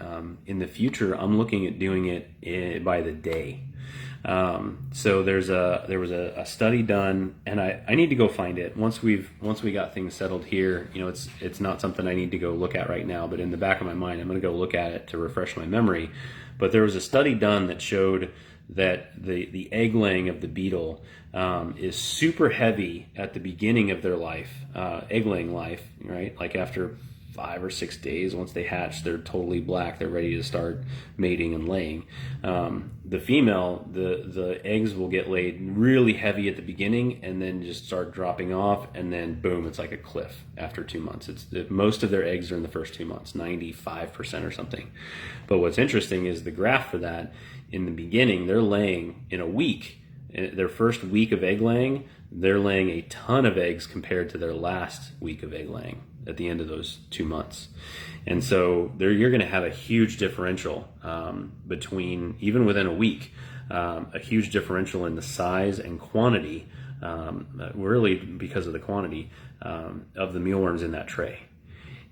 In the future, I'm looking at doing it by the day. So there was a study done, and I need to go find it. Once we got things settled here, it's not something I need to go look at right now, but in the back of my mind, I'm going to go look at it to refresh my memory. But there was a study done that showed that the egg laying of the beetle is super heavy at the beginning of their life, egg laying life, right? Like after 5 or 6 days. Once they hatch, they're totally black. They're ready to start mating and laying. The female, the eggs will get laid really heavy at the beginning and then just start dropping off, and then boom, it's like a cliff after 2 months. Most of their eggs are in the first 2 months, 95% or something. But what's interesting is the graph for that. In the beginning, they're laying in a week. In their first week of egg laying, they're laying a ton of eggs compared to their last week of egg laying at the end of those 2 months. And so you're going to have a huge differential between, even within a week, a huge differential in the size and quantity, really because of the quantity of the mealworms in that tray.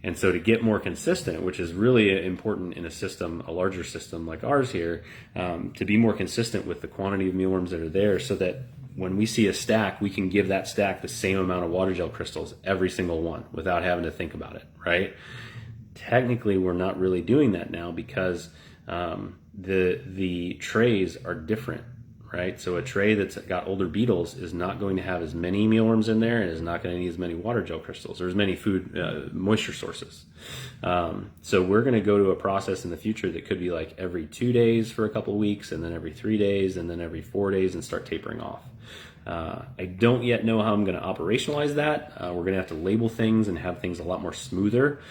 And so to get more consistent, which is really important in a system, a larger system like ours here, to be more consistent with the quantity of mealworms that are there, so that when we see a stack, we can give that stack the same amount of water gel crystals, every single one, without having to think about it, right? Technically, we're not really doing that now because the trays are different, right? So a tray that's got older beetles is not going to have as many mealworms in there and is not going to need as many water gel crystals or as many food moisture sources. So we're going to go to a process in the future that could be like every 2 days for a couple of weeks, and then every 3 days, and then every 4 days, and start tapering off. I don't yet know how I'm going to operationalize that. We're going to have to label things and have things a lot more smoother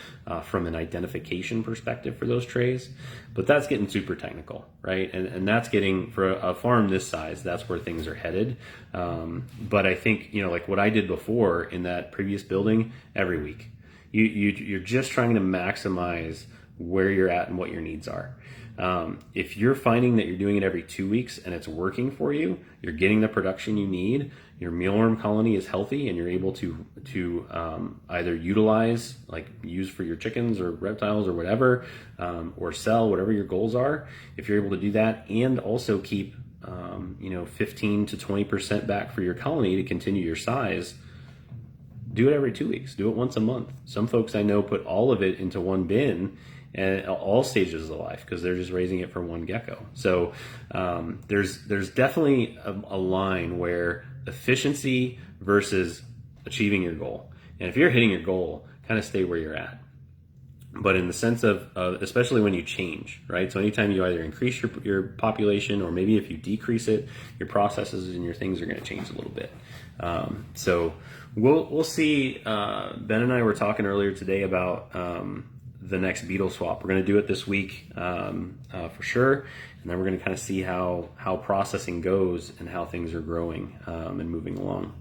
from an identification perspective for those trays. But that's getting super technical, right? And that's getting, for a farm this size, that's where things are headed. But I think, like what I did before in that previous building, every week, you're just trying to maximize where you're at and what your needs are. If you're finding that you're doing it every 2 weeks and it's working for you, you're getting the production you need, your mealworm colony is healthy, and you're able to either utilize, like use for your chickens or reptiles or whatever, or sell, whatever your goals are. If you're able to do that and also keep 15 to 20% back for your colony to continue your size, do it every 2 weeks. Do it once a month. Some folks I know put all of it into one bin and all stages of life because they're just raising it for one gecko. So there's definitely a line where efficiency versus achieving your goal. And if you're hitting your goal, kind of stay where you're at. But in the sense of especially when you change, right? So anytime you either increase your population, or maybe if you decrease it, your processes and your things are going to change a little bit. So we'll see. Ben and I were talking earlier today about the next beetle swap. We're going to do it this week for sure, and then we're going to kind of see how processing goes and how things are growing and moving along.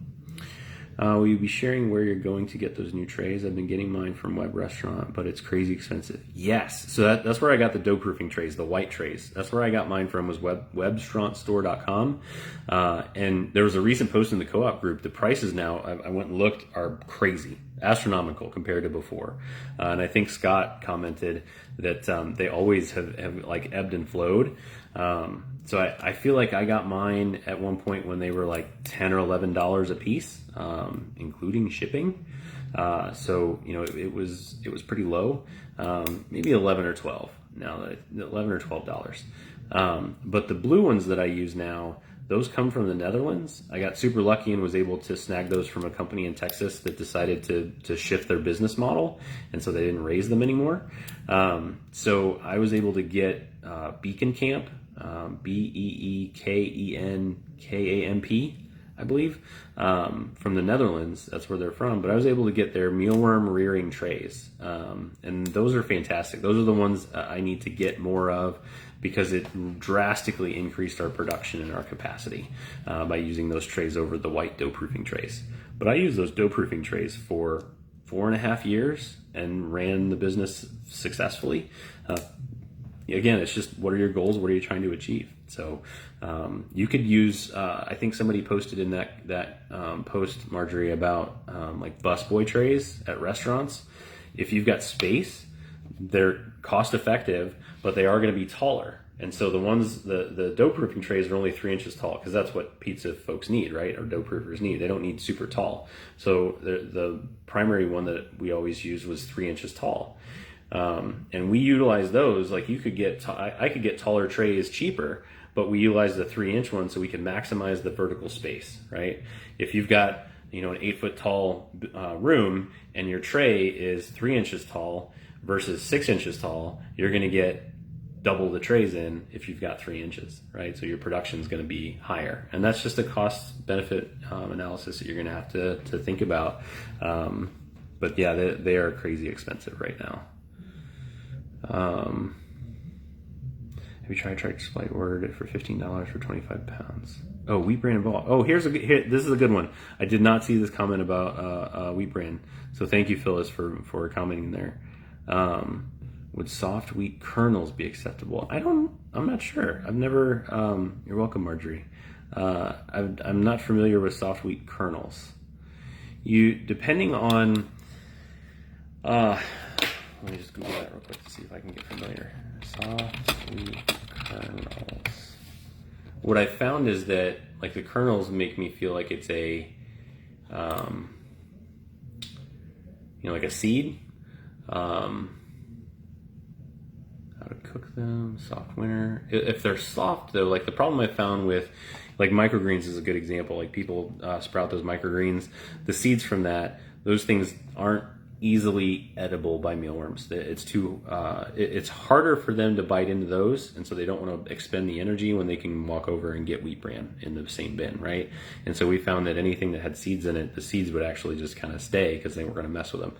Will you be sharing where you're going to get those new trays? I've been getting mine from Web Restaurant, but it's crazy expensive. Yes, so that's where I got the dough proofing trays, the white trays. That's where I got mine from, was webrestaurantstore.com. And there was a recent post in the co-op group. The prices now, I went and looked, are crazy, astronomical compared to before. And I think Scott commented that they always have like ebbed and flowed. So I feel like I got mine at one point when they were like $10 or $11 a piece, including shipping. So it was pretty low, maybe 11 or 12 now, 11 or $12. But the blue ones that I use now, those come from the Netherlands. I got super lucky and was able to snag those from a company in Texas that decided to shift their business model, and so they didn't raise them anymore. So I was able to get Beacon Camp, Beekenkamp, I believe, from the Netherlands. That's where they're from. But I was able to get their mealworm rearing trays, and those are fantastic. Those are the ones I need to get more of, because it drastically increased our production and our capacity by using those trays over the white dough proofing trays. But I used those dough proofing trays for 4.5 years and ran the business successfully. Again, it's just, what are your goals? What are you trying to achieve? So you could use, I think somebody posted in that post, Marjorie, about like busboy trays at restaurants. If you've got space, they're cost effective, but they are going to be taller. And so the dough proofing trays are only 3 inches tall, because that's what pizza folks need, right? Or dough proofers need. They don't need super tall. So the primary one that we always used was 3 inches tall. And we utilize those. Like you could get, I could get taller trays cheaper, but we utilize the 3-inch one so we can maximize the vertical space, right? If you've got an 8 foot tall room, and your tray is 3 inches tall versus 6 inches tall, you're going to get double the trays in if you've got 3 inches, right? So your production is going to be higher, and that's just a cost benefit analysis that you're going to have to think about. But yeah, they are crazy expensive right now. Have you tried Tractor Supply ordered it for $15 for 25 pounds? Oh, wheat bran involved. Oh, this is a good one. I did not see this comment about wheat bran, so thank you, Phyllis, for commenting there. Would soft wheat kernels be acceptable? I'm not sure. I've never. You're welcome, Marjorie. I'm not familiar with soft wheat kernels. Depending on. Let me just Google that real quick to see if I can get familiar. Soft wheat kernels. What I found is that like the kernels make me feel like it's a, like a seed. How to cook them, soft winter. If they're soft though, like the problem I found with like microgreens is a good example. Like people sprout those microgreens, the seeds from those things aren't easily edible by mealworms. It's harder for them to bite into those, and so they don't want to expend the energy when they can walk over and get wheat bran in the same bin, right? And so we found that anything that had seeds in it, the seeds would actually just kind of stay because they weren't going to mess with them.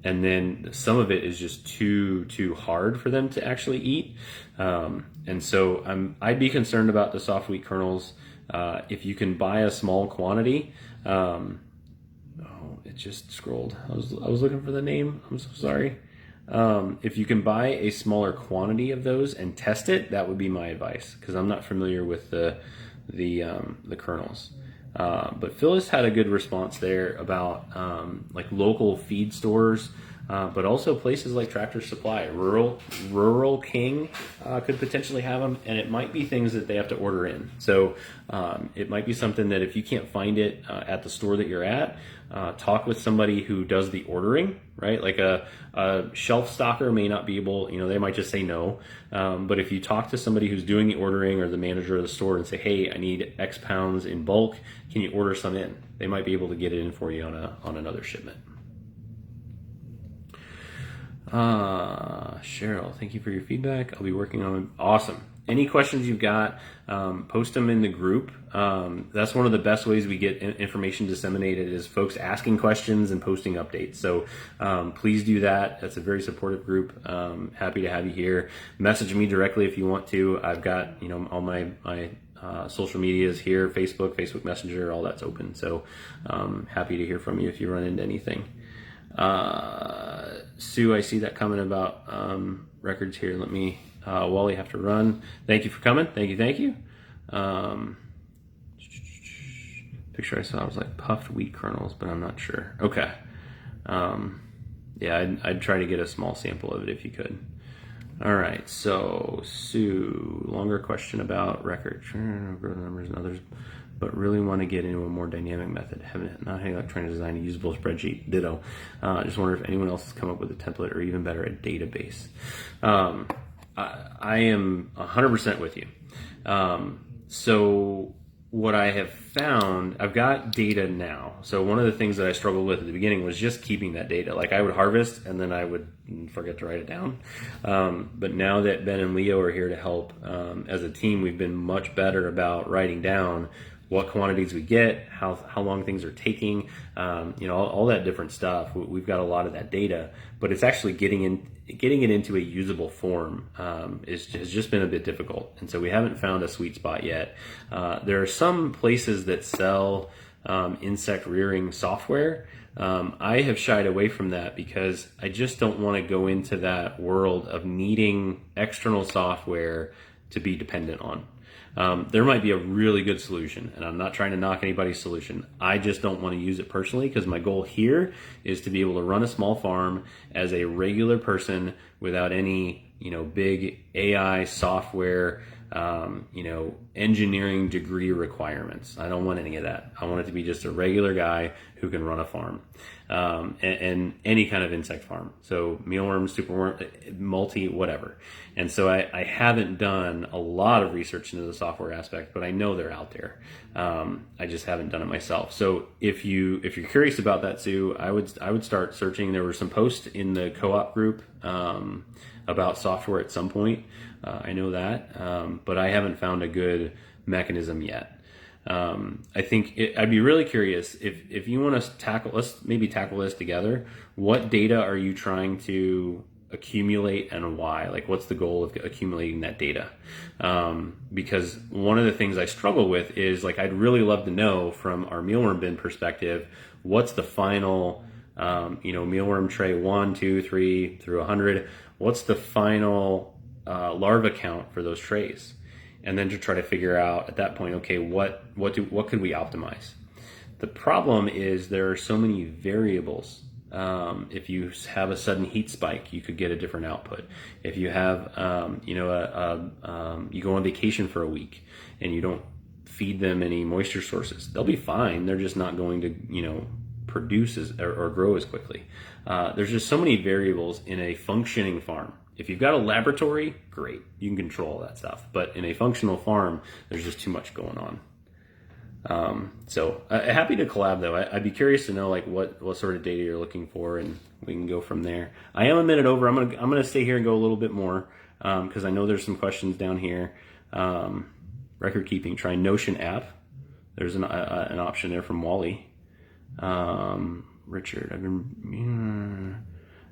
And then some of it is just too hard for them to actually eat. And so I'd be concerned about the soft wheat kernels. If you can buy a small quantity, it just scrolled. I was looking for the name. I'm so sorry. If you can buy a smaller quantity of those and test it, that would be my advice, because I'm not familiar with the kernels. But Phyllis had a good response there about like local feed stores, but also places like Tractor Supply. Rural King could potentially have them, and it might be things that they have to order in. So it might be something that if you can't find it at the store that you're at, talk with somebody who does the ordering, right? Like a shelf stocker may not be able, they might just say no. But if you talk to somebody who's doing the ordering or the manager of the store and say, hey, I need X pounds in bulk, can you order some in? They might be able to get it in for you on another shipment. Cheryl, thank you for your feedback. I'll be working on it. Awesome. Any questions you've got, post them in the group. That's one of the best ways we get information disseminated is folks asking questions and posting updates. So please do that. That's a very supportive group. Happy to have you here. Message me directly if you want to. I've got all my social medias here, Facebook Messenger, all that's open. So happy to hear from you if you run into anything. Sue, I see that comment about records here. Let me Wally have to run. Thank you for coming. Thank you. Picture I saw was like puffed wheat kernels, but I'm not sure. Okay. Yeah, I'd try to get a small sample of it if you could. All right, so Sue, longer question about records, growth numbers and others, but really want to get into a more dynamic method. Not like trying to design a usable spreadsheet. Ditto. Just wonder if anyone else has come up with a template or even better, a database. I am 100% with you. So what I have found, I've got data now. So one of the things that I struggled with at the beginning was just keeping that data. Like I would harvest and then I would forget to write it down. But now that Ben and Leo are here to help, as a team, we've been much better about writing down what quantities we get, how long things are taking, all that different stuff. We've got a lot of that data, but it's actually getting it into a usable form has just been a bit difficult. And so we haven't found a sweet spot yet. There are some places that sell insect rearing software. I have shied away from that because I just don't want to go into that world of needing external software to be dependent on. There might be a really good solution, and I'm not trying to knock anybody's solution. I just don't want to use it personally because my goal here is to be able to run a small farm as a regular person without any, big AI software engineering degree requirements. I don't want any of that. I want it to be just a regular guy who can run a farm, and any kind of insect farm. So mealworms, superworm, multi, whatever. And so I haven't done a lot of research into the software aspect, but I know they're out there. I just haven't done it myself. So if you're curious about that, Sue, I would start searching. There were some posts in the co-op group about software at some point. I know that, but I haven't found a good mechanism yet. I think I'd be really curious if you want to let's maybe tackle this together. What data are you trying to accumulate and why? Like, what's the goal of accumulating that data? Because one of the things I struggle with is, like, I'd really love to know from our mealworm bin perspective, what's the final, mealworm tray 1, 2, 3 through 100. What's the final larva count for those trays? And then to try to figure out at that point, okay, what could we optimize? The problem is there are so many variables. If you have a sudden heat spike, you could get a different output. If you have, you go on vacation for a week and you don't feed them any moisture sources, they'll be fine. They're just not going to, produce or grow as quickly. There's just so many variables in a functioning farm. If you've got a laboratory, great, you can control all that stuff. But in a functional farm, there's just too much going on. So happy to collab though. I'd be curious to know, like, what sort of data you're looking for, and we can go from there. I am a minute over. I'm gonna stay here and go a little bit more because I know there's some questions down here. Record keeping. Try Notion app. There's an option there from Wally. Richard,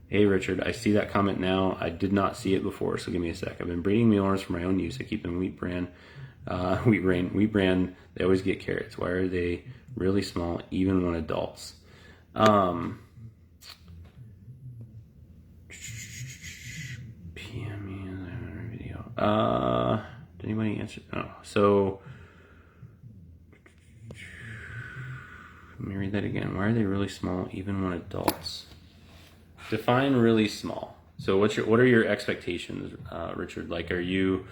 Hey Richard, I see that comment now. I did not see it before, so give me a sec. I've been breeding mealworms for my own use. I keep them wheat bran. They always get carrots. Why are they really small even when adults? PM me in the video. Did anybody answer? No. So let me read that again. Why are they really small even when adults? Define really small. So what are your expectations, Richard? Like, are you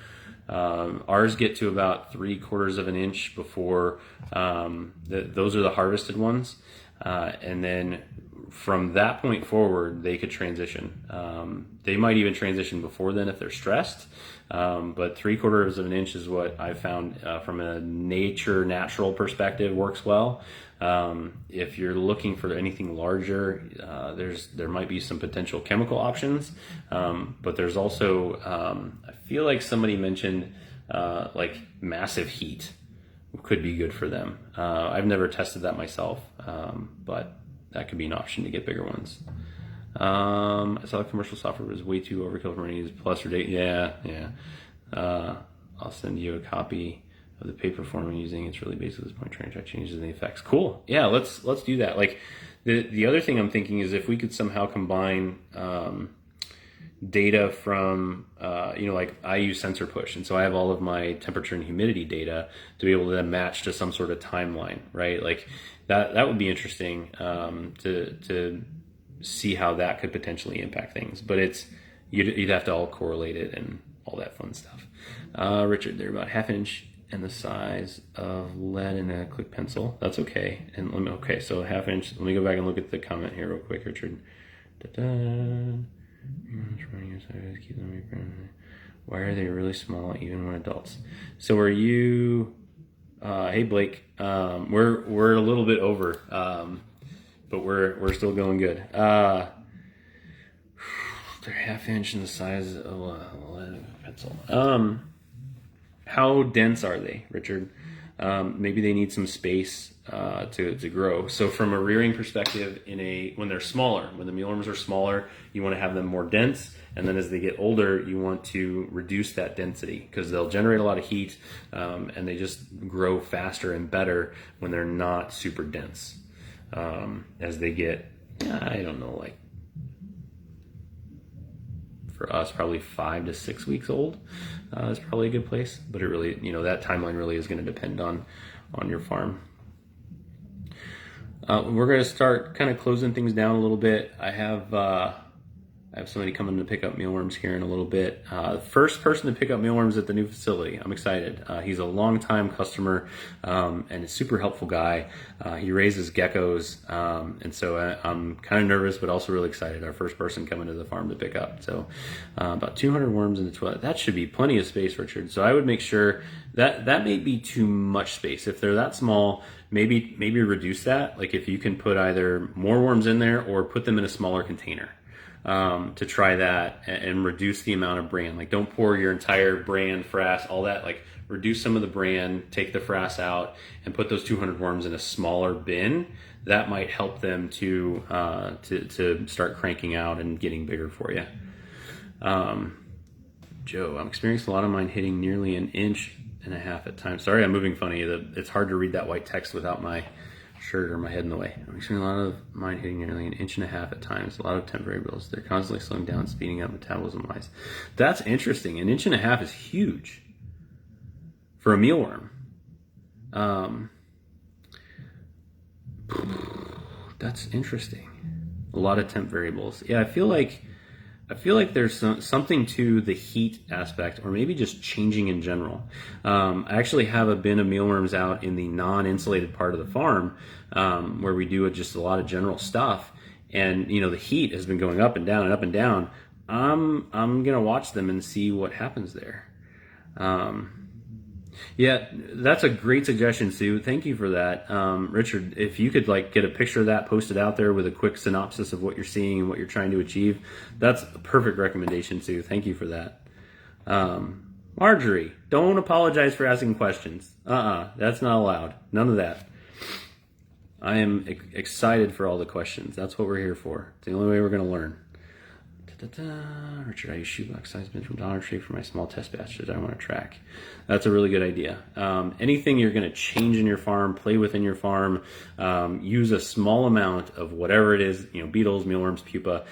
ours get to about 3/4 of an inch before those are the harvested ones, and then from that point forward they could transition. They might even transition before then if they're stressed, but 3/4 of an inch is what I found from a natural perspective works well. If you're looking for anything larger, there might be some potential chemical options, but there's also I feel like somebody mentioned like massive heat could be good for them. I've never tested that myself, but that could be an option to get bigger ones. I saw the commercial software was way too overkill for any plus or date. Yeah. I'll send you a copy of the paper form I'm using. It's really basically this point trying to track changes in the effects. Cool. Yeah, let's do that. Like the other thing I'm thinking is if we could somehow combine data from like I use sensor push, and so I have all of my temperature and humidity data to be able to then match to some sort of timeline, right? Like that would be interesting to see how that could potentially impact things. But you'd have to all correlate it and all that fun stuff. Richard, they're about 1/2 inch and the size of lead in a quick pencil. That's okay. Okay, so 1/2 inch. Let me go back and look at the comment here real quick, Richard. Why are they really small even when adults? So are you? Hey Blake, we're a little bit over, but we're still going good. They're 1/2 inch in the size of a pencil. How dense are they, Richard? Maybe they need some space to grow. So from a rearing perspective, when they're smaller, when the mealworms are smaller, you want to have them more dense, and then as they get older, you want to reduce that density because they'll generate a lot of heat, and they just grow faster and better when they're not super dense. As they get, I don't know, like for us, probably 5 to 6 weeks old is probably a good place. But it really, that timeline really is going to depend on your farm. We're going to start kind of closing things down a little bit. I have I have somebody coming to pick up mealworms here in a little bit. First person to pick up mealworms at the new facility. I'm excited. He's a longtime customer and a super helpful guy. He raises geckos, and so I'm kind of nervous, but also really excited. Our first person coming to the farm to pick up. So about 200 worms in the toilet. That should be plenty of space, Richard. So I would make sure that may be too much space. If they're that small, maybe reduce that. Like if you can put either more worms in there or put them in a smaller container. To try that and reduce the amount of bran. Like don't pour your entire bran, frass, all that. Like reduce some of the bran, take the frass out, and put those 200 worms in a smaller bin. That might help them to start cranking out and getting bigger for you. Joe, I'm experiencing a lot of mine hitting nearly 1.5 inches at times. Sorry, I'm moving funny. It's hard to read that white text without my shirt or my head in the way. I'm experiencing a lot of mine hitting nearly 1.5 inches at times. A lot of temporary beetles. They're constantly slowing down, speeding up metabolism wise. That's interesting. 1.5 inches is huge for a mealworm. That's interesting. A lot of temp variables. Yeah, I feel like there's something to the heat aspect, or maybe just changing in general. I actually have a bin of mealworms out in the non-insulated part of the farm, where we do just a lot of general stuff. And the heat has been going up and down and up and down. I'm gonna watch them and see what happens there. Yeah, that's a great suggestion, Sue. Thank you for that. Richard, if you could get a picture of that posted out there with a quick synopsis of what you're seeing and what you're trying to achieve, that's a perfect recommendation, Sue. Thank you for that. Marjorie, don't apologize for asking questions. That's not allowed. None of that. I am excited for all the questions. That's what we're here for. It's the only way we're going to learn. Richard, I use shoebox size bins from Dollar Tree for my small test batches I want to track. That's a really good idea. Anything you're going to change in your farm, play within your farm, use a small amount of whatever it is, beetles, mealworms, pupa,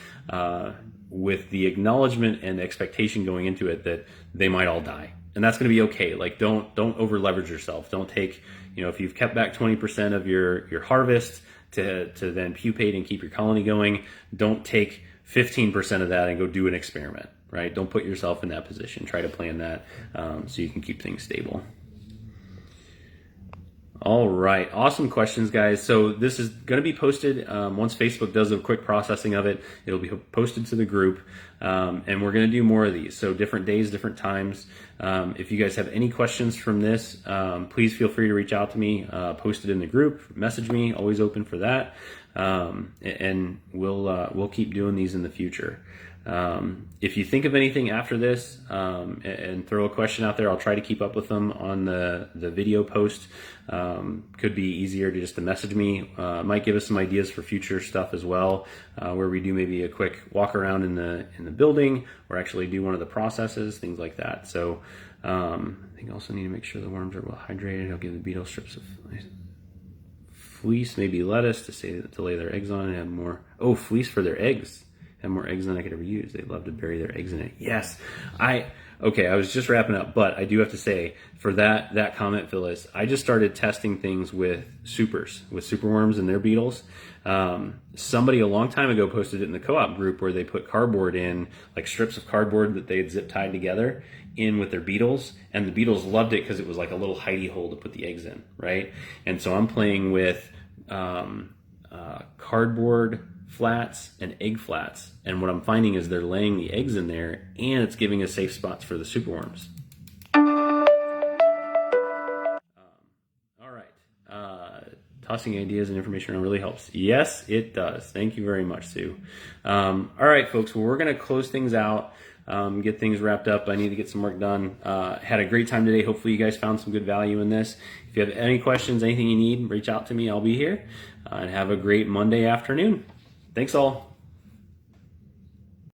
with the acknowledgement and expectation going into it that they might all die. And that's going to be okay. Don't over leverage yourself. Don't take, if you've kept back 20% of your harvest to then pupate and keep your colony going, don't take 15% of that and go do an experiment, right? Don't put yourself in that position. Try to plan that so you can keep things stable. All right, awesome questions, guys. So this is going to be posted once Facebook does a quick processing of it. It'll be posted to the group, and we're going to do more of these. So different days, different times. If you guys have any questions from this, please feel free to reach out to me. Post it in the group, message me. Always open for that. And we'll keep doing these in the future. If you think of anything after this, and throw a question out there, I'll try to keep up with them on the video post. Could be easier to message me. Might give us some ideas for future stuff as well, where we do maybe a quick walk around in the building, or actually do one of the processes, things like that. So I think I also need to make sure the worms are well hydrated. I'll give the beetle strips of fleece, maybe lettuce, to lay their eggs on and have more. Oh, fleece for their eggs. Have more eggs than I could ever use. They love to bury their eggs in it. Yes. Okay, I was just wrapping up, but I do have to say, for that comment, Phyllis, I just started testing things with superworms and their beetles. Somebody a long time ago posted it in the co-op group where they put cardboard in, strips of cardboard that they had zip tied together in with their beetles, and the beetles loved it because it was like a little hidey hole to put the eggs in, right? And so I'm playing with cardboard flats and egg flats, and what I'm finding is they're laying the eggs in there, and it's giving us safe spots for the superworms. All right, tossing ideas and information around really helps. Yes, it does. Thank you very much, Sue. All right, folks, well, we're going to close things out, get things wrapped up. I need to get some work done. Had a great time today. Hopefully you guys found some good value in this. If you have any questions, anything you need, reach out to me. I'll be here. And have a great Monday afternoon. Thanks all.